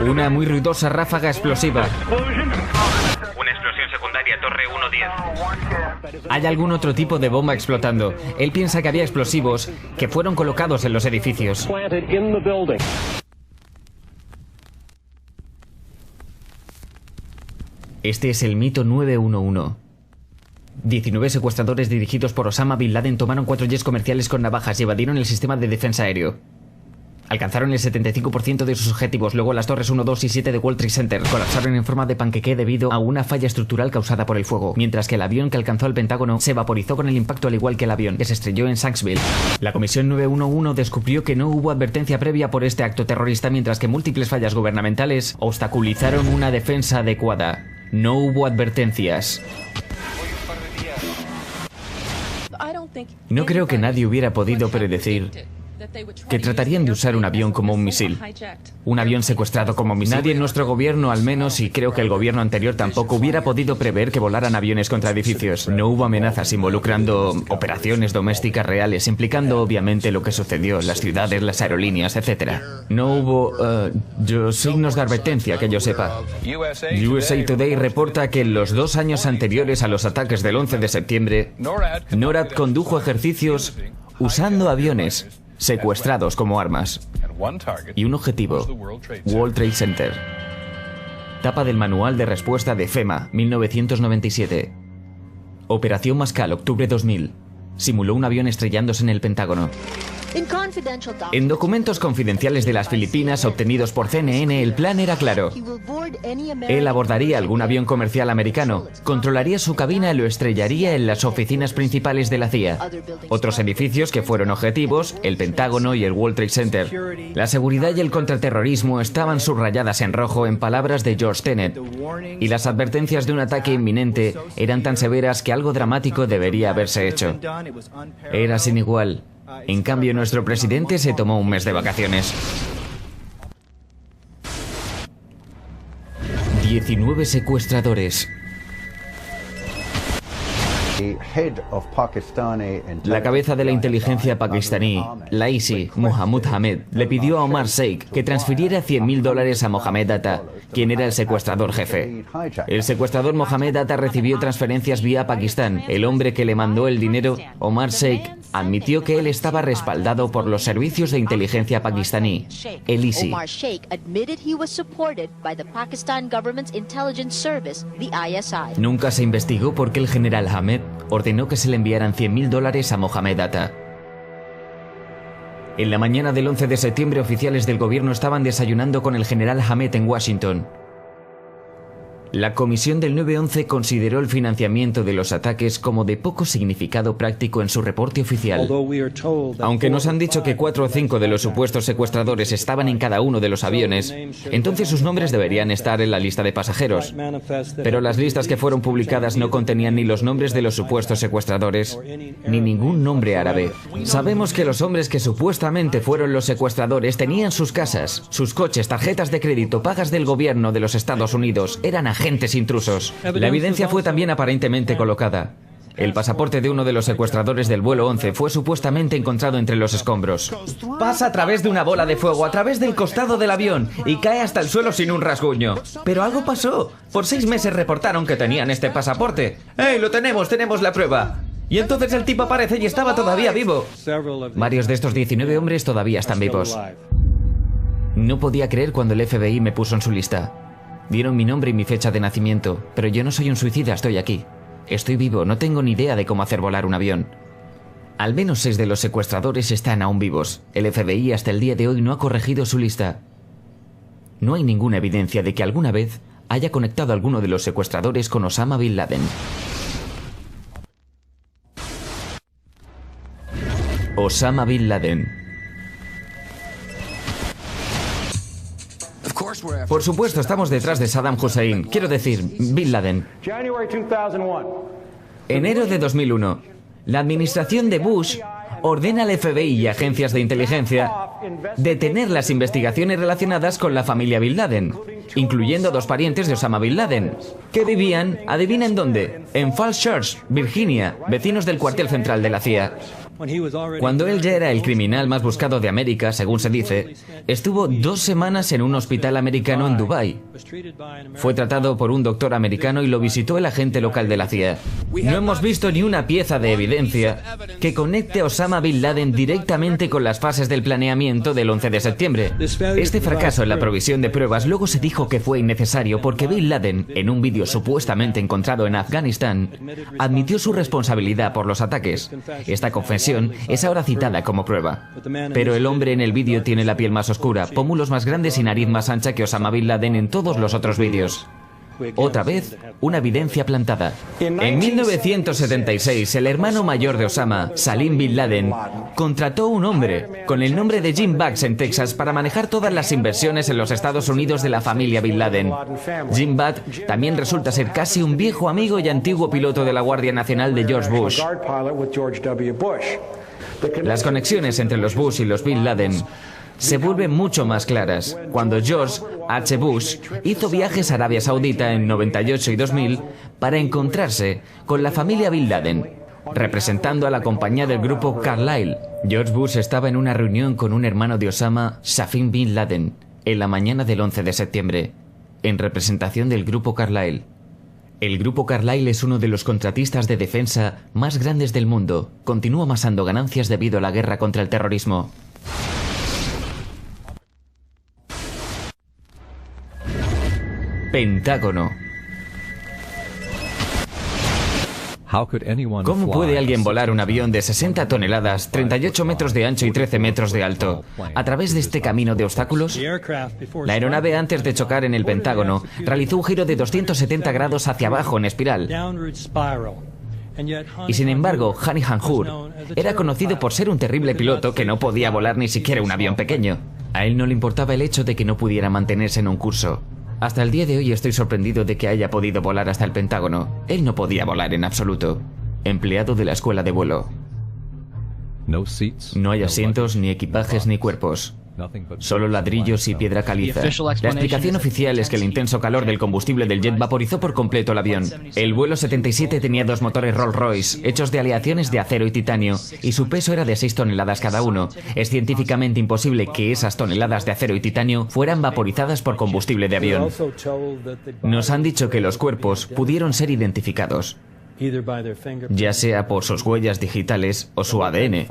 Una muy ruidosa ráfaga explosiva. Una explosión secundaria, torre 110. Hay algún otro tipo de bomba explotando. Él piensa que había explosivos que fueron colocados en los edificios. Este es el mito 911. 19 secuestradores dirigidos por Osama Bin Laden tomaron 4 jets comerciales con navajas y evadieron el sistema de defensa aéreo. Alcanzaron el 75% de sus objetivos. Luego las torres 1, 2 y 7 de World Trade Center colapsaron en forma de panqueque debido a una falla estructural causada por el fuego, mientras que el avión que alcanzó el Pentágono se vaporizó con el impacto al igual que el avión, que se estrelló en Shanksville. La Comisión 911 descubrió que no hubo advertencia previa por este acto terrorista, mientras que múltiples fallas gubernamentales obstaculizaron una defensa adecuada. No hubo advertencias. No creo que nadie hubiera podido predecir que tratarían de usar un avión como un misil. Un avión secuestrado como misil. Nadie en nuestro gobierno, al menos, y creo que el gobierno anterior tampoco, hubiera podido prever que volaran aviones contra edificios. No hubo amenazas involucrando operaciones domésticas reales, implicando obviamente lo que sucedió, las ciudades, las aerolíneas, etc. No hubo signos de advertencia, que yo sepa. USA Today reporta que en los 2 años anteriores a los ataques del 11 de septiembre, NORAD condujo ejercicios usando aviones secuestrados como armas. Y un objetivo: World Trade Center. Tapa del manual de respuesta de FEMA, 1997. Operación Mascal, octubre 2000. Simuló un avión estrellándose en el Pentágono. En documentos confidenciales de las Filipinas obtenidos por CNN, el plan era claro. Él abordaría algún avión comercial americano, controlaría su cabina y lo estrellaría en las oficinas principales de la CIA. Otros edificios que fueron objetivos, el Pentágono y el World Trade Center. La seguridad y el contraterrorismo estaban subrayadas en rojo en palabras de George Tenet, y las advertencias de un ataque inminente eran tan severas que algo dramático debería haberse hecho. Era sin igual. En cambio, nuestro presidente se tomó un mes de vacaciones. 19 secuestradores. La cabeza de la inteligencia pakistaní, la ISI, Mohammad Hamed, le pidió a Omar Sheikh que transfiriera $100.000 a Mohamed Atta, quien era el secuestrador jefe. El secuestrador Mohamed Atta recibió transferencias vía Pakistán. El hombre que le mandó el dinero, Omar Sheikh, admitió que él estaba respaldado por los servicios de inteligencia pakistaní, el ISI. Nunca se investigó por qué el general Hamed ordenó que se le enviaran $100.000 a Mohamed Atta. En la mañana del 11 de septiembre, oficiales del gobierno estaban desayunando con el general Hamed en Washington. La comisión del 9/11 consideró el financiamiento de los ataques como de poco significado práctico en su reporte oficial. Aunque nos han dicho que 4 o 5 de los supuestos secuestradores estaban en cada uno de los aviones, entonces sus nombres deberían estar en la lista de pasajeros. Pero las listas que fueron publicadas no contenían ni los nombres de los supuestos secuestradores, ni ningún nombre árabe. Sabemos que los hombres que supuestamente fueron los secuestradores tenían sus casas, sus coches, tarjetas de crédito, pagas del gobierno de los Estados Unidos, eran agentes intrusos. La evidencia fue también aparentemente colocada. El pasaporte de uno de los secuestradores del vuelo 11 fue supuestamente encontrado entre los escombros. Pasa a través de una bola de fuego, a través del costado del avión, y cae hasta el suelo sin un rasguño. Pero algo pasó. Por 6 meses reportaron que tenían este pasaporte. ¡Hey, lo tenemos! ¡Tenemos la prueba! Y entonces el tipo aparece y estaba todavía vivo. Varios de estos 19 hombres todavía están vivos. No podía creer cuando el FBI me puso en su lista. Dieron mi nombre y mi fecha de nacimiento, pero yo no soy un suicida, estoy aquí. Estoy vivo, no tengo ni idea de cómo hacer volar un avión. Al menos 6 de los secuestradores están aún vivos. El FBI hasta el día de hoy no ha corregido su lista. No hay ninguna evidencia de que alguna vez haya conectado a alguno de los secuestradores con Osama Bin Laden. Osama Bin Laden. Por supuesto, estamos detrás de Saddam Hussein. Quiero decir, Bin Laden. Enero de 2001. La administración de Bush ordena al FBI y agencias de inteligencia detener las investigaciones relacionadas con la familia Bin Laden, incluyendo 2 parientes de Osama Bin Laden, que vivían, adivinen dónde, en Falls Church, Virginia, vecinos del cuartel central de la CIA. Cuando él ya era el criminal más buscado de América, según se dice, estuvo 2 semanas en un hospital americano en Dubái. Fue tratado por un doctor americano y lo visitó el agente local de la CIA. No hemos visto ni una pieza de evidencia que conecte a Osama Bin Laden directamente con las fases del planeamiento del 11 de septiembre. Este fracaso en la provisión de pruebas luego se dijo que fue innecesario porque Bin Laden, en un vídeo supuestamente encontrado en Afganistán, admitió su responsabilidad por los ataques. Esta confesión versión es ahora citada como prueba. Pero el hombre en el vídeo tiene la piel más oscura, pómulos más grandes y nariz más ancha que Osama Bin Laden en todos los otros vídeos. Otra vez, una evidencia plantada. En 1976, el hermano mayor de Osama, Salim Bin Laden, contrató a un hombre con el nombre de Jim Bugs en Texas para manejar todas las inversiones en los Estados Unidos de la familia Bin Laden. Jim Bugs también resulta ser casi un viejo amigo y antiguo piloto de la Guardia Nacional de George Bush. Las conexiones entre los Bush y los Bin Laden se vuelven mucho más claras cuando George H. Bush hizo viajes a Arabia Saudita en 98 y 2000 para encontrarse con la familia Bin Laden, representando a la compañía del grupo Carlyle. George Bush estaba en una reunión con un hermano de Osama, Safin Bin Laden, en la mañana del 11 de septiembre, en representación del grupo Carlyle. El grupo Carlyle es uno de los contratistas de defensa más grandes del mundo. Continúa amasando ganancias debido a la guerra contra el terrorismo. Pentágono. ¿Cómo puede alguien volar un avión de 60 toneladas, 38 metros de ancho y 13 metros de alto, a través de este camino de obstáculos? La aeronave, antes de chocar en el Pentágono, realizó un giro de 270 grados hacia abajo en espiral. Y sin embargo, Hani Hanjour era conocido por ser un terrible piloto que no podía volar ni siquiera un avión pequeño. A él no le importaba el hecho de que no pudiera mantenerse en un curso. Hasta el día de hoy estoy sorprendido de que haya podido volar hasta el Pentágono. Él no podía volar en absoluto. Empleado de la escuela de vuelo. No hay asientos, ni equipajes, ni cuerpos. Solo ladrillos y piedra caliza. La explicación oficial es que el intenso calor del combustible del jet vaporizó por completo el avión. El vuelo 77 tenía dos motores Rolls-Royce, hechos de aleaciones de acero y titanio, y su peso era de 6 toneladas cada uno. Es científicamente imposible que esas toneladas de acero y titanio fueran vaporizadas por combustible de avión. Nos han dicho que los cuerpos pudieron ser identificados, ya sea por sus huellas digitales o su ADN.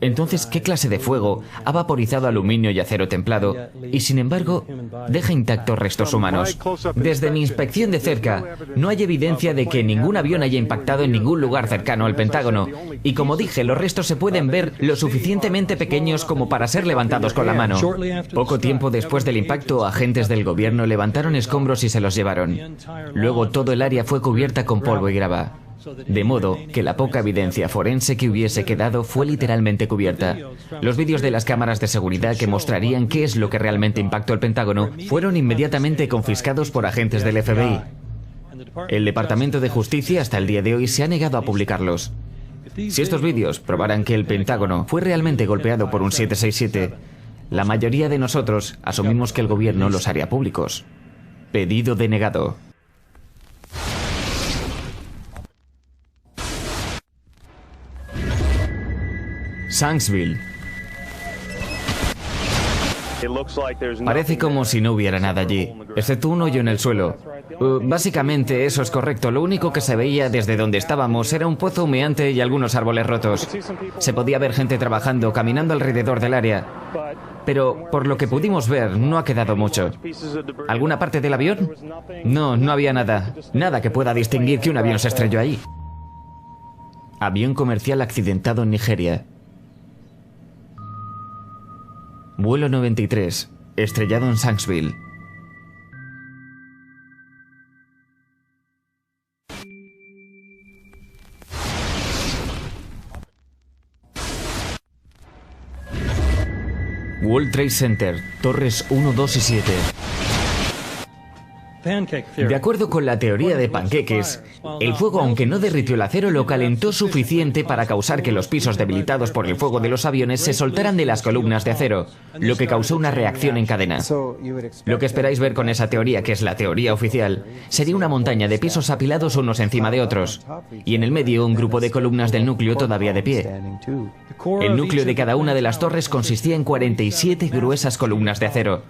Entonces, ¿qué clase de fuego ha vaporizado aluminio y acero templado y, sin embargo, deja intactos restos humanos? Desde mi inspección de cerca, no hay evidencia de que ningún avión haya impactado en ningún lugar cercano al Pentágono. Y como dije, los restos se pueden ver lo suficientemente pequeños como para ser levantados con la mano. Poco tiempo después del impacto, agentes del gobierno levantaron escombros y se los llevaron. Luego todo el área fue cubierta con polvo y grava. De modo que la poca evidencia forense que hubiese quedado fue literalmente cubierta. Los vídeos de las cámaras de seguridad que mostrarían qué es lo que realmente impactó el Pentágono fueron inmediatamente confiscados por agentes del FBI. El Departamento de Justicia hasta el día de hoy se ha negado a publicarlos. Si estos vídeos probaran que el Pentágono fue realmente golpeado por un 767, la mayoría de nosotros asumimos que el gobierno los haría públicos. Pedido denegado. Shanksville. Parece como si no hubiera nada allí, excepto un hoyo en el suelo. Básicamente eso es correcto. Lo único que se veía desde donde estábamos era un pozo humeante y algunos árboles rotos. Se podía ver gente trabajando, caminando alrededor del área. Pero por lo que pudimos ver, no ha quedado mucho. ¿Alguna parte del avión? No, no había nada. Nada que pueda distinguir que un avión se estrelló ahí. Avión comercial accidentado en Nigeria. Vuelo 93, estrellado en Shanksville. World Trade Center, torres 1, 2 y 7. De acuerdo con la teoría de panqueques, el fuego, aunque no derritió el acero, lo calentó suficiente para causar que los pisos debilitados por el fuego de los aviones se soltaran de las columnas de acero, lo que causó una reacción en cadena. Lo que esperáis ver con esa teoría, que es la teoría oficial, sería una montaña de pisos apilados unos encima de otros, y en el medio un grupo de columnas del núcleo todavía de pie. El núcleo de cada una de las torres consistía en 47 gruesas columnas de acero.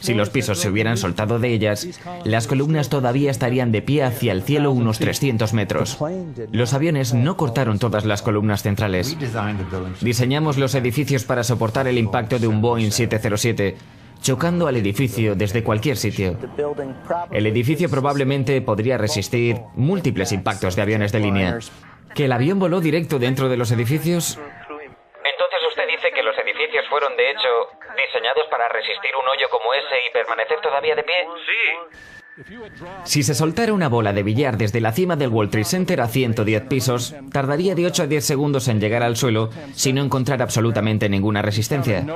Si los pisos se hubieran soltado de ellas, las columnas todavía estarían de pie hacia el cielo unos 300 metros. Los aviones no cortaron todas las columnas centrales. Diseñamos los edificios para soportar el impacto de un Boeing 707, chocando al edificio desde cualquier sitio. El edificio probablemente podría resistir múltiples impactos de aviones de línea. ¿Que el avión voló directo dentro de los edificios? de hecho, diseñados para resistir un hoyo como ese y permanecer todavía de pie? Sí. Si se soltara una bola de billar desde la cima del World Trade Center a 110 pisos, tardaría de 8 a 10 segundos en llegar al suelo si no encontrara absolutamente ninguna resistencia.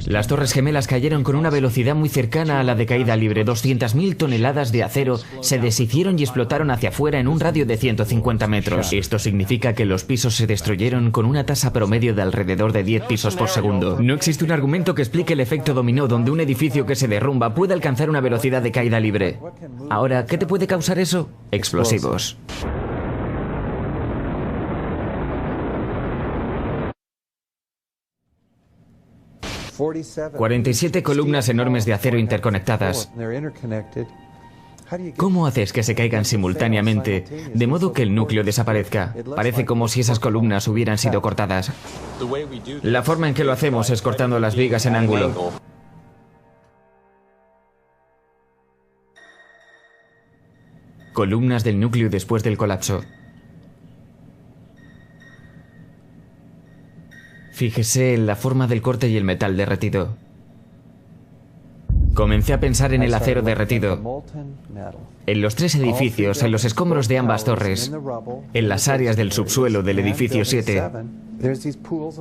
Las Torres Gemelas cayeron con una velocidad muy cercana a la de caída libre. 200.000 toneladas de acero se deshicieron y explotaron hacia afuera en un radio de 150 metros. Esto significa que los pisos se destruyeron con una tasa promedio de alrededor de 10 pisos por segundo. No existe un argumento que explique el efecto dominó donde un edificio que se derrumba puede alcanzar una velocidad de caída libre. Ahora, ¿qué te puede causar eso? Explosivos. «47 columnas enormes de acero interconectadas. ¿Cómo haces que se caigan simultáneamente, de modo que el núcleo desaparezca? Parece como si esas columnas hubieran sido cortadas. La forma en que lo hacemos es cortando las vigas en ángulo. Columnas del núcleo después del colapso. Fíjese en la forma del corte y el metal derretido. Comencé a pensar en el acero derretido, en los 3 edificios, en los escombros de ambas torres, en las áreas del subsuelo del edificio 7.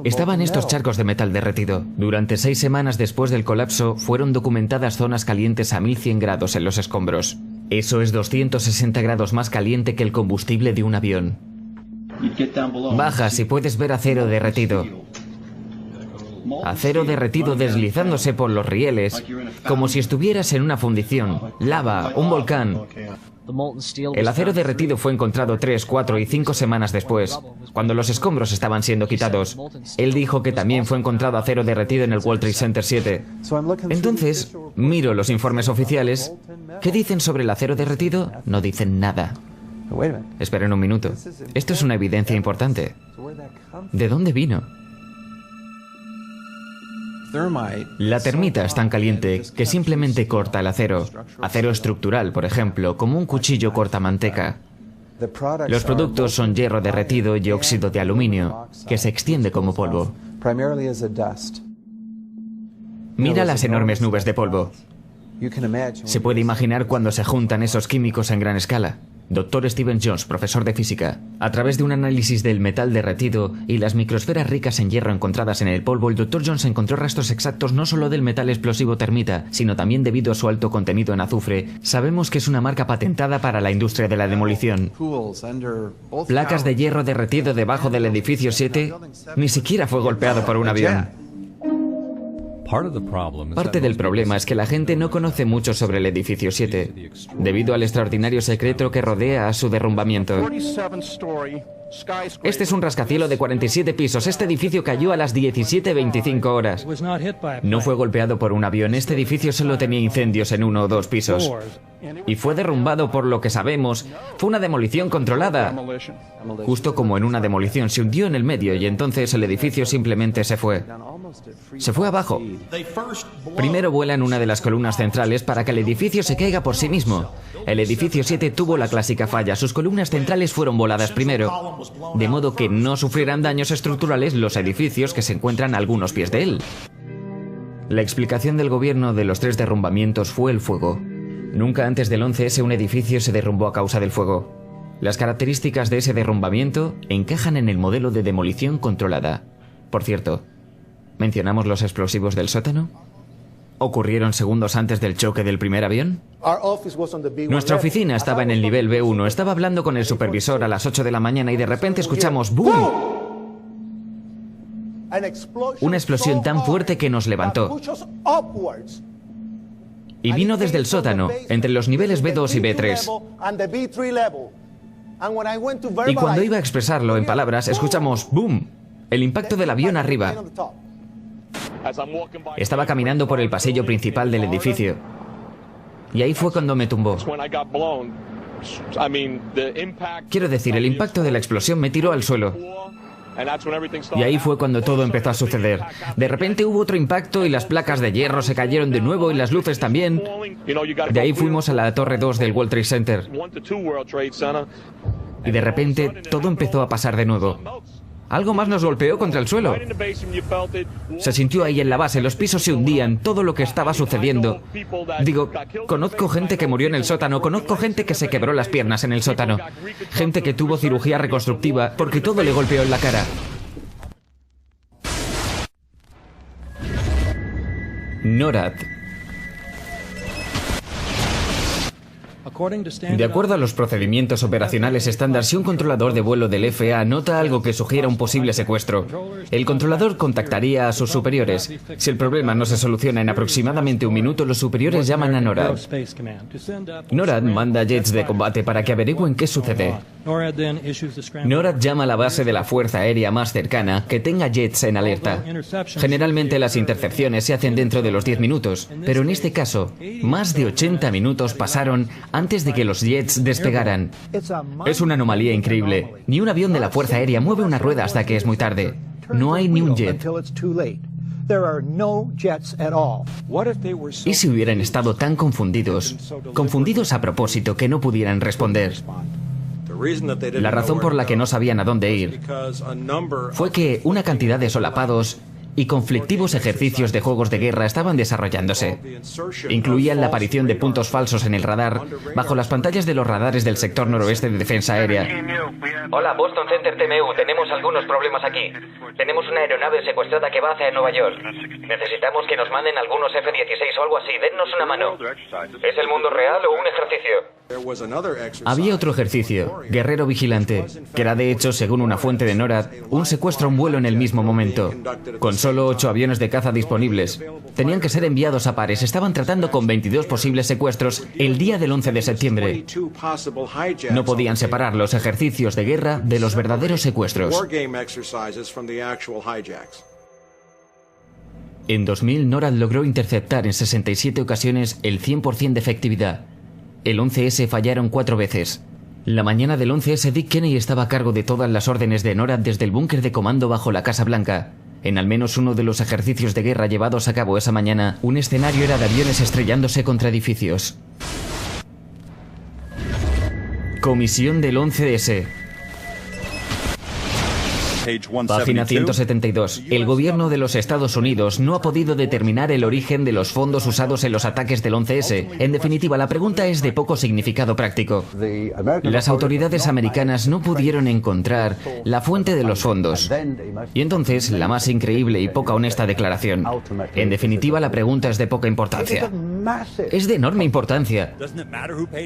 Estaban estos charcos de metal derretido. Durante 6 semanas después del colapso, fueron documentadas zonas calientes a 1100 grados en los escombros. Eso es 260 grados más caliente que el combustible de un avión. Bajas y puedes ver acero derretido. Acero derretido deslizándose por los rieles, como si estuvieras en una fundición, lava, un volcán. El acero derretido fue encontrado 3, 4 y 5 semanas después, cuando los escombros estaban siendo quitados. Él dijo que también fue encontrado acero derretido en el World Trade Center 7. Entonces, miro los informes oficiales. ¿Qué dicen sobre el acero derretido? No dicen nada. Esperen un minuto. Esto es una evidencia importante. ¿De dónde vino? La termita es tan caliente que simplemente corta el acero. Acero estructural, por ejemplo, como un cuchillo corta manteca. Los productos son hierro derretido y óxido de aluminio, que se extiende como polvo. Mira las enormes nubes de polvo. Se puede imaginar cuando se juntan esos químicos en gran escala. Dr. Stephen Jones, profesor de física. A través de un análisis del metal derretido y las microesferas ricas en hierro encontradas en el polvo, el Dr. Jones encontró rastros exactos no solo del metal explosivo termita, sino también debido a su alto contenido en azufre. Sabemos que es una marca patentada para la industria de la demolición. Placas de hierro derretido debajo del edificio 7, ni siquiera fue golpeado por un avión. Parte del problema es que la gente no conoce mucho sobre el edificio 7, debido al extraordinario secreto que rodea a su derrumbamiento. Este es un rascacielos de 47 pisos. Este edificio cayó a las 17:25 horas. No fue golpeado por un avión. Este edificio solo tenía incendios en 1 o 2 pisos. Y fue derrumbado por lo que sabemos. Fue una demolición controlada. Justo como en una demolición, se hundió en el medio y entonces el edificio simplemente se fue. Se fue abajo. Primero vuelan una de las columnas centrales para que el edificio se caiga por sí mismo. El edificio 7 tuvo la clásica falla. Sus columnas centrales fueron voladas primero, de modo que no sufrirán daños estructurales los edificios que se encuentran a algunos pies de él. La explicación del gobierno de los 3 derrumbamientos fue el fuego. Nunca antes del 11S un edificio se derrumbó a causa del fuego. Las características de ese derrumbamiento encajan en el modelo de demolición controlada. Por cierto, ¿mencionamos los explosivos del sótano? ¿Ocurrieron segundos antes del choque del primer avión? Nuestra oficina estaba en el nivel B1. Estaba hablando con el supervisor a las 8 de la mañana y de repente escuchamos ¡boom! Una explosión tan fuerte que nos levantó. Y vino desde el sótano, entre los niveles B2 y B3. Y cuando iba a expresarlo en palabras, escuchamos ¡boom! El impacto del avión arriba. Estaba caminando por el pasillo principal del edificio. Y ahí fue cuando me tumbó. Quiero decir, el impacto de la explosión me tiró al suelo. Y ahí fue cuando todo empezó a suceder. De repente hubo otro impacto y las placas de hierro se cayeron de nuevo y las luces también. De ahí fuimos a la torre 2 del World Trade Center. Y de repente todo empezó a pasar de nuevo. Algo más nos golpeó contra el suelo. Se sintió ahí en la base, los pisos se hundían, todo lo que estaba sucediendo. Digo, conozco gente que murió en el sótano, conozco gente que se quebró las piernas en el sótano, gente que tuvo cirugía reconstructiva porque todo le golpeó en la cara. NORAD. De acuerdo a los procedimientos operacionales estándar, si un controlador de vuelo del FAA nota algo que sugiera un posible secuestro, el controlador contactaría a sus superiores. Si el problema no se soluciona en aproximadamente un minuto, los superiores llaman a NORAD. NORAD manda jets de combate para que averigüen qué sucede. NORAD llama a la base de la Fuerza Aérea más cercana que tenga jets en alerta. Generalmente las intercepciones se hacen dentro de los 10 minutos, pero en este caso, más de 80 minutos pasaron antes de que los jets despegaran. Es una anomalía increíble. Ni un avión de la Fuerza Aérea mueve una rueda hasta que es muy tarde. No hay ni un jet. ¿Y si hubieran estado tan confundidos? Confundidos a propósito que no pudieran responder. La razón por la que no sabían a dónde ir fue que una cantidad de solapados y conflictivos ejercicios de juegos de guerra estaban desarrollándose. Incluían la aparición de puntos falsos en el radar bajo las pantallas de los radares del sector noroeste de defensa aérea. Hola, Boston Center TMU, tenemos algunos problemas aquí. Tenemos una aeronave secuestrada que va hacia Nueva York. Necesitamos que nos manden algunos F-16 o algo así, dennos una mano. ¿Es el mundo real o un ejercicio? Había otro ejercicio, Guerrero Vigilante, que era de hecho, según una fuente de NORAD, un secuestro a un vuelo en el mismo momento. Con solo 8 aviones de caza disponibles. Tenían que ser enviados a pares. Estaban tratando con 22 posibles secuestros el día del 11 de septiembre. No podían separar los ejercicios de guerra de los verdaderos secuestros. En 2000, NORAD logró interceptar en 67 ocasiones el 100% de efectividad. El 11S fallaron 4 veces. La mañana del 11S, Dick Cheney estaba a cargo de todas las órdenes de NORAD desde el búnker de comando bajo la Casa Blanca. En al menos uno de los ejercicios de guerra llevados a cabo esa mañana, un escenario era de aviones estrellándose contra edificios. Comisión del 11S. Página 172. El gobierno de los Estados Unidos no ha podido determinar el origen de los fondos usados en los ataques del 11S. En definitiva, la pregunta es de poco significado práctico. Las autoridades americanas no pudieron encontrar la fuente de los fondos. Y entonces, la más increíble y poca honesta declaración. En definitiva, la pregunta es de poca importancia. Es de enorme importancia.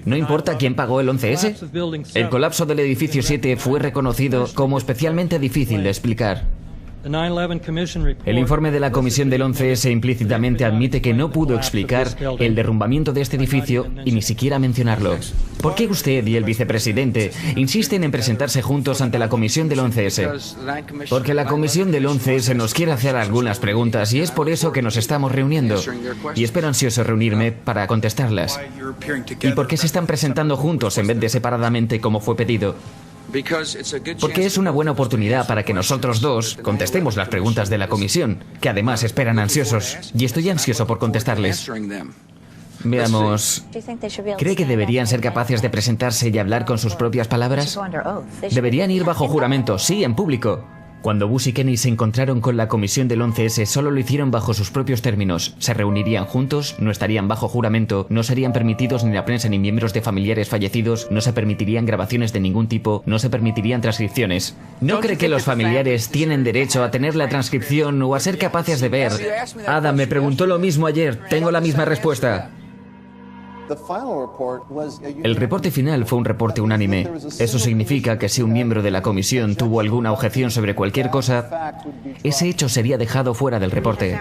¿No importa quién pagó el 11S? El colapso del edificio 7 fue reconocido como especialmente difícil de explicar. El informe de la Comisión del 11S implícitamente admite que no pudo explicar el derrumbamiento de este edificio y ni siquiera mencionarlo. ¿Por qué usted y el vicepresidente insisten en presentarse juntos ante la Comisión del 11S? Porque la Comisión del 11S nos quiere hacer algunas preguntas y es por eso que nos estamos reuniendo. Y espero ansioso reunirme para contestarlas. ¿Y por qué se están presentando juntos en vez de separadamente como fue pedido? Porque es una buena oportunidad para que nosotros dos contestemos las preguntas de la comisión, que además esperan ansiosos, y estoy ansioso por contestarles. Veamos, ¿cree que deberían ser capaces de presentarse y hablar con sus propias palabras? Deberían ir bajo juramento, sí, en público. Cuando Bush y Kennedy se encontraron con la comisión del 11S, solo lo hicieron bajo sus propios términos. Se reunirían juntos, no estarían bajo juramento, no serían permitidos ni la prensa ni miembros de familiares fallecidos, no se permitirían grabaciones de ningún tipo, no se permitirían transcripciones. ¿No cree que los familiares tienen derecho a tener la transcripción o a ser capaces de ver? Adam me preguntó lo mismo ayer, tengo la misma respuesta. El reporte final fue un reporte unánime. Eso significa que si un miembro de la comisión tuvo alguna objeción sobre cualquier cosa, ese hecho sería dejado fuera del reporte.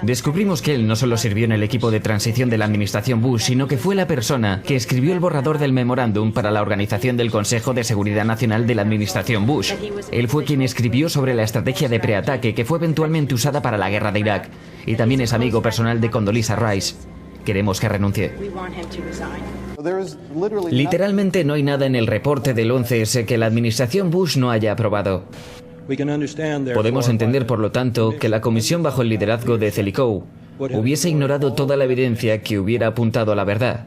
Descubrimos que él no solo sirvió en el equipo de transición de la administración Bush, sino que fue la persona que escribió el borrador del memorándum para la organización del Consejo de Seguridad Nacional de la administración Bush. Él fue quien escribió sobre la estrategia de preataque que fue eventualmente usada para la guerra de Irak. Y también es amigo personal de Condoleezza Rice. Queremos que renuncie. Literalmente no hay nada en el reporte del 11S que la administración Bush no haya aprobado. Podemos entender, por lo tanto, que la comisión bajo el liderazgo de Zelikow hubiese ignorado toda la evidencia que hubiera apuntado a la verdad.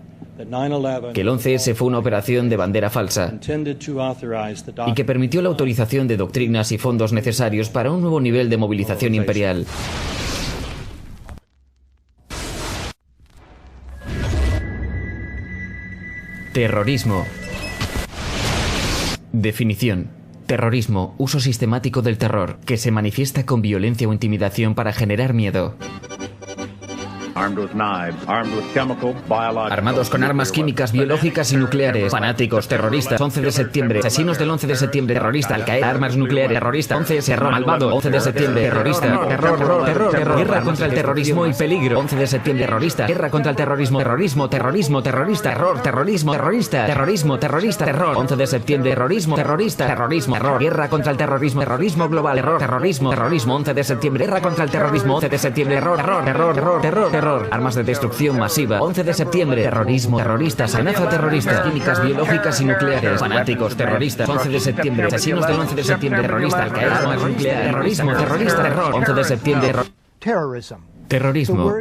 que el 11S fue una operación de bandera falsa y que permitió la autorización de doctrinas y fondos necesarios para un nuevo nivel de movilización imperial. Terrorismo. Definición. Terrorismo, uso sistemático del terror, que se manifiesta con violencia o intimidación para generar miedo. Armados con armas químicas, biológicas y nucleares. Fanáticos, terroristas, 11 de septiembre. Asesinos del 11 de septiembre, terrorista. Al-Qaeda, armas nucleares, terrorista. 11S, error, malvado. 11 de septiembre, terrorista. Terror. Guerra contra el terrorismo y peligro. 11 de septiembre, terrorista. Guerra contra el terrorismo, terrorista. Error, terrorismo, terrorista. Terror. 11 de septiembre, terrorismo, error. Guerra contra el terrorismo global, error, terrorismo. 11 de septiembre, guerra contra el terrorismo. 11 de septiembre, error. Armas de destrucción masiva. 11 de septiembre. Terrorismo. Terroristas. Amenaza terrorista. Químicas, biológicas y nucleares. Fanáticos. Terroristas. 11 de septiembre. Asesinos del 11 de septiembre. Terrorista. Al-Qaeda. Armas nucleares. Terrorismo. Terror. 11 de septiembre. Terrorismo.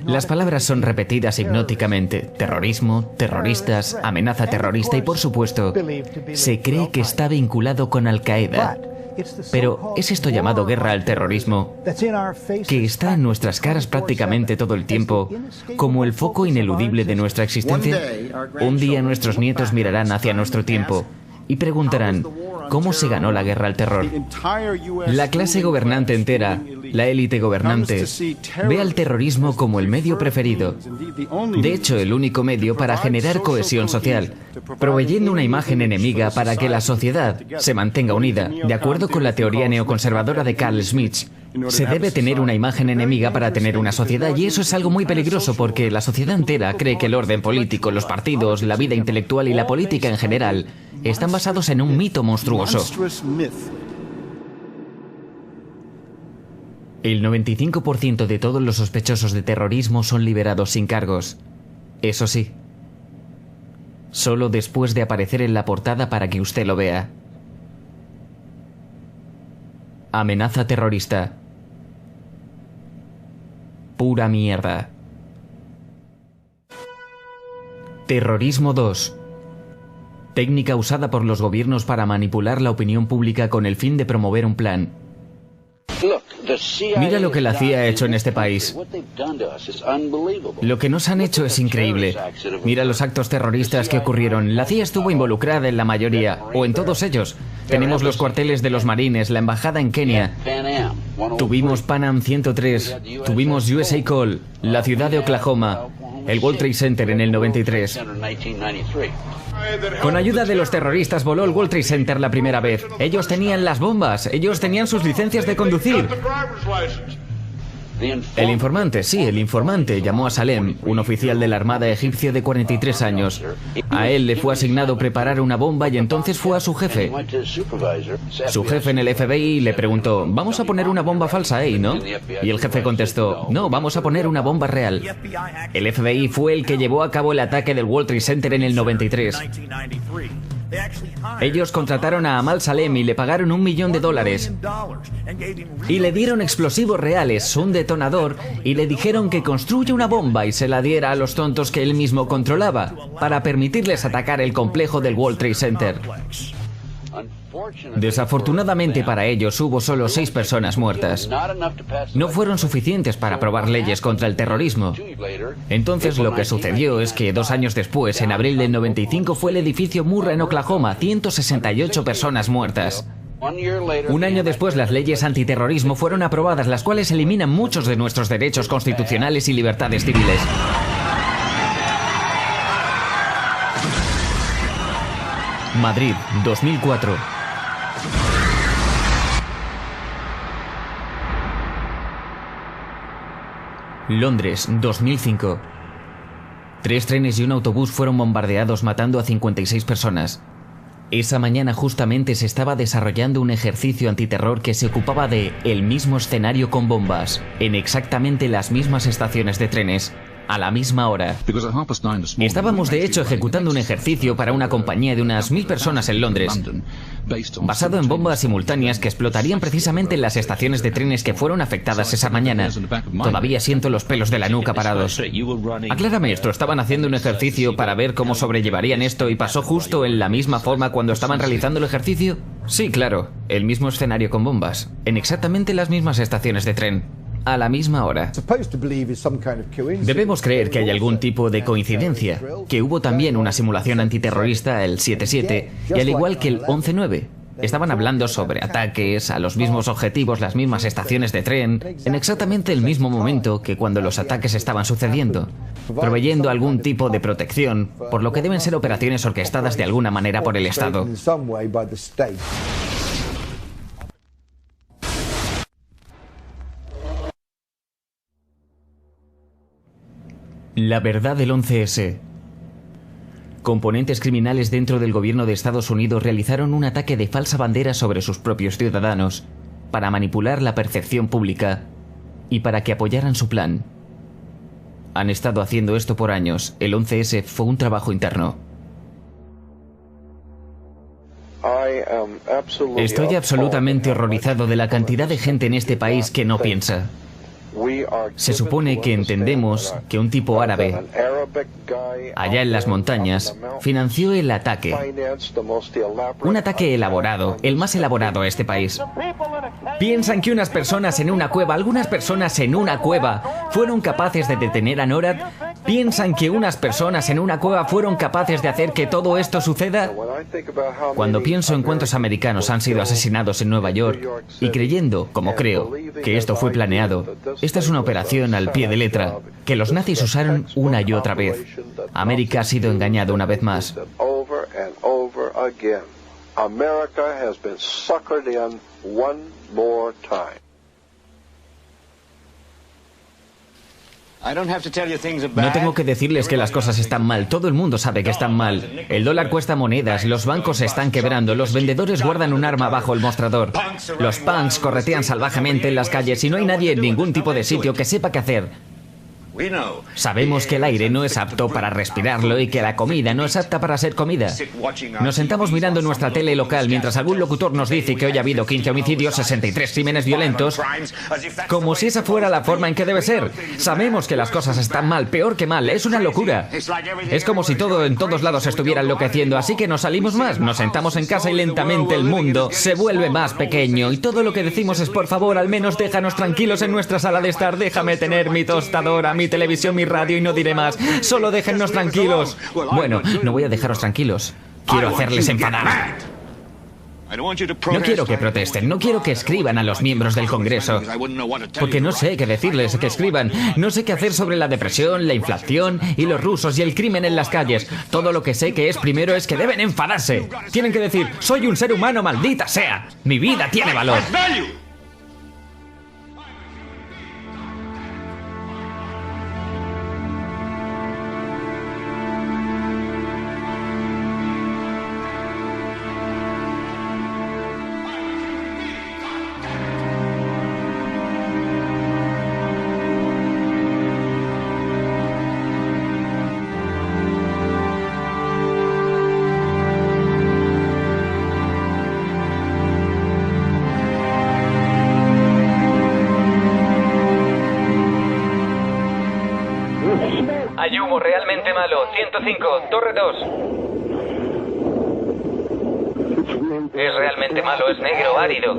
Las palabras son repetidas hipnóticamente. Terrorismo, terroristas, amenaza terrorista y, por supuesto, se cree que está vinculado con Al-Qaeda. Pero ¿es esto llamado guerra al terrorismo, que está en nuestras caras prácticamente todo el tiempo, como el foco ineludible de nuestra existencia? Un día nuestros nietos mirarán hacia nuestro tiempo y preguntarán, ¿cómo se ganó la guerra al terror? La clase gobernante entera, la élite gobernante, ve al terrorismo como el medio preferido. De hecho, el único medio para generar cohesión social, proveyendo una imagen enemiga para que la sociedad se mantenga unida. De acuerdo con la teoría neoconservadora de Carl Schmitt, se debe tener una imagen enemiga para tener una sociedad, y eso es algo muy peligroso porque la sociedad entera cree que el orden político, los partidos, la vida intelectual y la política en general están basados en un mito monstruoso. El 95% de todos los sospechosos de terrorismo son liberados sin cargos. Eso sí, solo después de aparecer en la portada para que usted lo vea. Amenaza terrorista. Pura mierda. Terrorismo 2. Técnica usada por los gobiernos para manipular la opinión pública con el fin de promover un plan. Mira lo que la CIA ha hecho en este país. Lo que nos han hecho es increíble. Mira los actos terroristas que ocurrieron. La CIA estuvo involucrada en la mayoría, o en todos ellos. Tenemos los cuarteles de los marines, la embajada en Kenia. Tuvimos Pan Am 103, tuvimos USA Call, la ciudad de Oklahoma, el World Trade Center en el 93. Con ayuda de los terroristas voló el World Trade Center la primera vez. Ellos tenían las bombas, ellos tenían sus licencias de conducir. El informante, sí, el informante llamó a Salem, un oficial de la Armada egipcia de 43 años. A él le fue asignado preparar una bomba y entonces fue a su jefe. Su jefe en el FBI le preguntó, ¿vamos a poner una bomba falsa ahí, no? Y el jefe contestó, no, vamos a poner una bomba real. El FBI fue el que llevó a cabo el ataque del World Trade Center en el 93. Ellos contrataron a Amal Salem y le pagaron $1 millón. Y le dieron explosivos reales, un detonador, y le dijeron que construya una bomba y se la diera a los tontos que él mismo controlaba, para permitirles atacar el complejo del World Trade Center. Desafortunadamente para ellos hubo solo 6 personas muertas. No fueron suficientes para aprobar leyes contra el terrorismo. Entonces lo que sucedió es que 2 años después, en abril del 95, fue el edificio Murrah en Oklahoma, 168 personas muertas. Un año después, las leyes antiterrorismo fueron aprobadas, las cuales eliminan muchos de nuestros derechos constitucionales y libertades civiles. Madrid, 2004. Londres, 2005. 3 trenes y un autobús fueron bombardeados, matando a 56 personas. Esa mañana justamente se estaba desarrollando un ejercicio antiterror que se ocupaba de el mismo escenario con bombas, en exactamente las mismas estaciones de trenes. a la misma hora. Estábamos de hecho ejecutando un ejercicio para una compañía de unas 1000 personas en Londres, basado en bombas simultáneas que explotarían precisamente en las estaciones de trenes que fueron afectadas esa mañana. Todavía siento los pelos de la nuca parados. Aclárame esto, ¿estaban haciendo un ejercicio para ver cómo sobrellevarían esto y pasó justo en la misma forma cuando estaban realizando el ejercicio? Sí, claro, el mismo escenario con bombas, en exactamente las mismas estaciones de tren, a la misma hora. Debemos creer que hay algún tipo de coincidencia, que hubo también una simulación antiterrorista el 7-7 y al igual que el 11-9. Estaban hablando sobre ataques a los mismos objetivos, las mismas estaciones de tren, en exactamente el mismo momento que cuando los ataques estaban sucediendo, proveyendo algún tipo de protección, por lo que deben ser operaciones orquestadas de alguna manera por el Estado. La verdad del 11S. Componentes criminales dentro del gobierno de Estados Unidos realizaron un ataque de falsa bandera sobre sus propios ciudadanos para manipular la percepción pública y para que apoyaran su plan. Han estado haciendo esto por años. El 11S fue un trabajo interno. Estoy absolutamente horrorizado de la cantidad de gente en este país que no piensa. Se supone que entendemos que un tipo árabe, allá en las montañas, financió el ataque. Un ataque elaborado, el más elaborado a este país. Piensan que unas personas en una cueva, algunas personas en una cueva, fueron capaces de detener a NORAD. ¿Piensan que unas personas en una cueva fueron capaces de hacer que todo esto suceda? Cuando pienso en cuántos americanos han sido asesinados en Nueva York y creyendo, como creo, que esto fue planeado, esta es una operación al pie de letra, que los nazis usaron una y otra vez. América ha sido engañada una vez más. No tengo que decirles que las cosas están mal, todo el mundo sabe que están mal. El dólar cuesta monedas, los bancos se están quebrando, los vendedores guardan un arma bajo el mostrador. Los punks corretean salvajemente en las calles y no hay nadie en ningún tipo de sitio que sepa qué hacer. Sabemos que el aire no es apto para respirarlo y que la comida no es apta para ser comida. Nos sentamos mirando nuestra tele local mientras algún locutor nos dice que hoy ha habido 15 homicidios, 63 crímenes violentos, como si esa fuera la forma en que debe ser. Sabemos que las cosas están mal, peor que mal, es una locura. Es como si todo en todos lados estuviera enloqueciendo, así que nos salimos más, nos sentamos en casa y lentamente el mundo se vuelve más pequeño y todo lo que decimos es por favor, al menos déjanos tranquilos en nuestra sala de estar, déjame tener mi tostadora, mi televisión, mi radio y no diré más. Solo déjennos tranquilos. Bueno, no voy a dejaros tranquilos. Quiero hacerles enfadar. No quiero que protesten, no quiero que escriban a los miembros del Congreso, porque no sé qué decirles que escriban. No sé qué hacer sobre la depresión, la inflación y los rusos y el crimen en las calles. Todo lo que sé que es primero es que deben enfadarse. Tienen que decir, soy un ser humano, maldita sea. Mi vida tiene valor. Hay humo realmente malo. 105, torre 2. Es realmente malo, es negro, árido.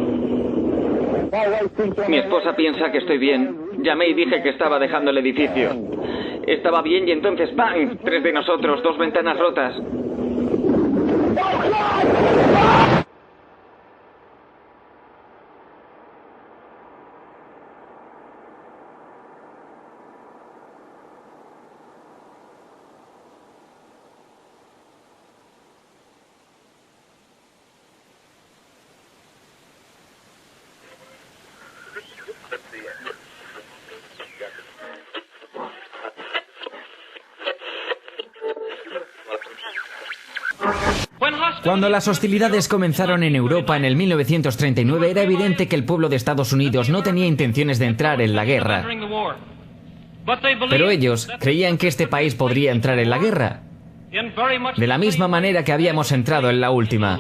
Mi esposa piensa que estoy bien. Llamé y dije que estaba dejando el edificio. Estaba bien y entonces ¡pam! 3 de nosotros, 2 ventanas rotas. Cuando las hostilidades comenzaron en Europa en el 1939, era evidente que el pueblo de Estados Unidos no tenía intenciones de entrar en la guerra. Pero ellos creían que este país podría entrar en la guerra, de la misma manera que habíamos entrado en la última.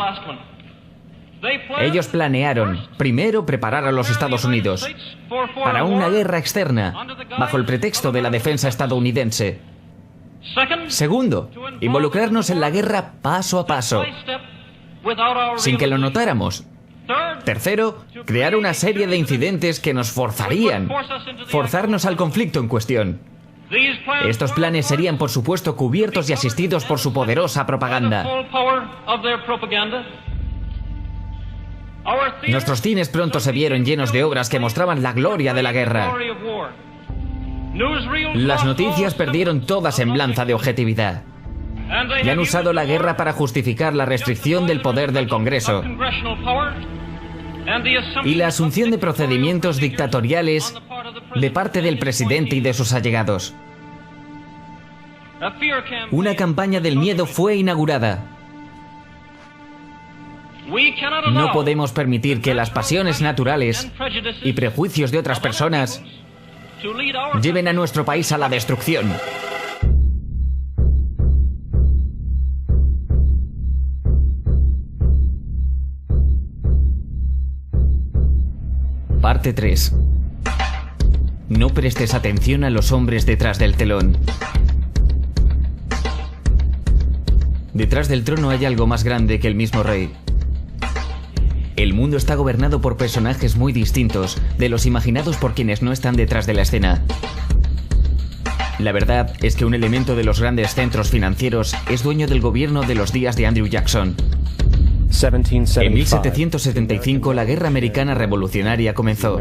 Ellos planearon, primero, preparar a los Estados Unidos para una guerra externa, bajo el pretexto de la defensa estadounidense. Segundo, involucrarnos en la guerra paso a paso, sin que lo notáramos. Tercero, crear una serie de incidentes que nos forzarnos al conflicto en cuestión. Estos planes serían, por supuesto, cubiertos y asistidos por su poderosa propaganda. Nuestros cines pronto se vieron llenos de obras que mostraban la gloria de la guerra. Las noticias perdieron toda semblanza de objetividad y han usado la guerra para justificar la restricción del poder del Congreso y la asunción de procedimientos dictatoriales de parte del presidente y de sus allegados. Una campaña del miedo fue inaugurada. No podemos permitir que las pasiones naturales y prejuicios de otras personas lleven a nuestro país a la destrucción. Parte 3. No prestes atención a los hombres detrás del telón. Detrás del trono hay algo más grande que el mismo rey. El mundo está gobernado por personajes muy distintos de los imaginados por quienes no están detrás de la escena. La verdad es que un elemento de los grandes centros financieros es dueño del gobierno de los días de Andrew Jackson. En 1775 la Guerra Americana Revolucionaria comenzó.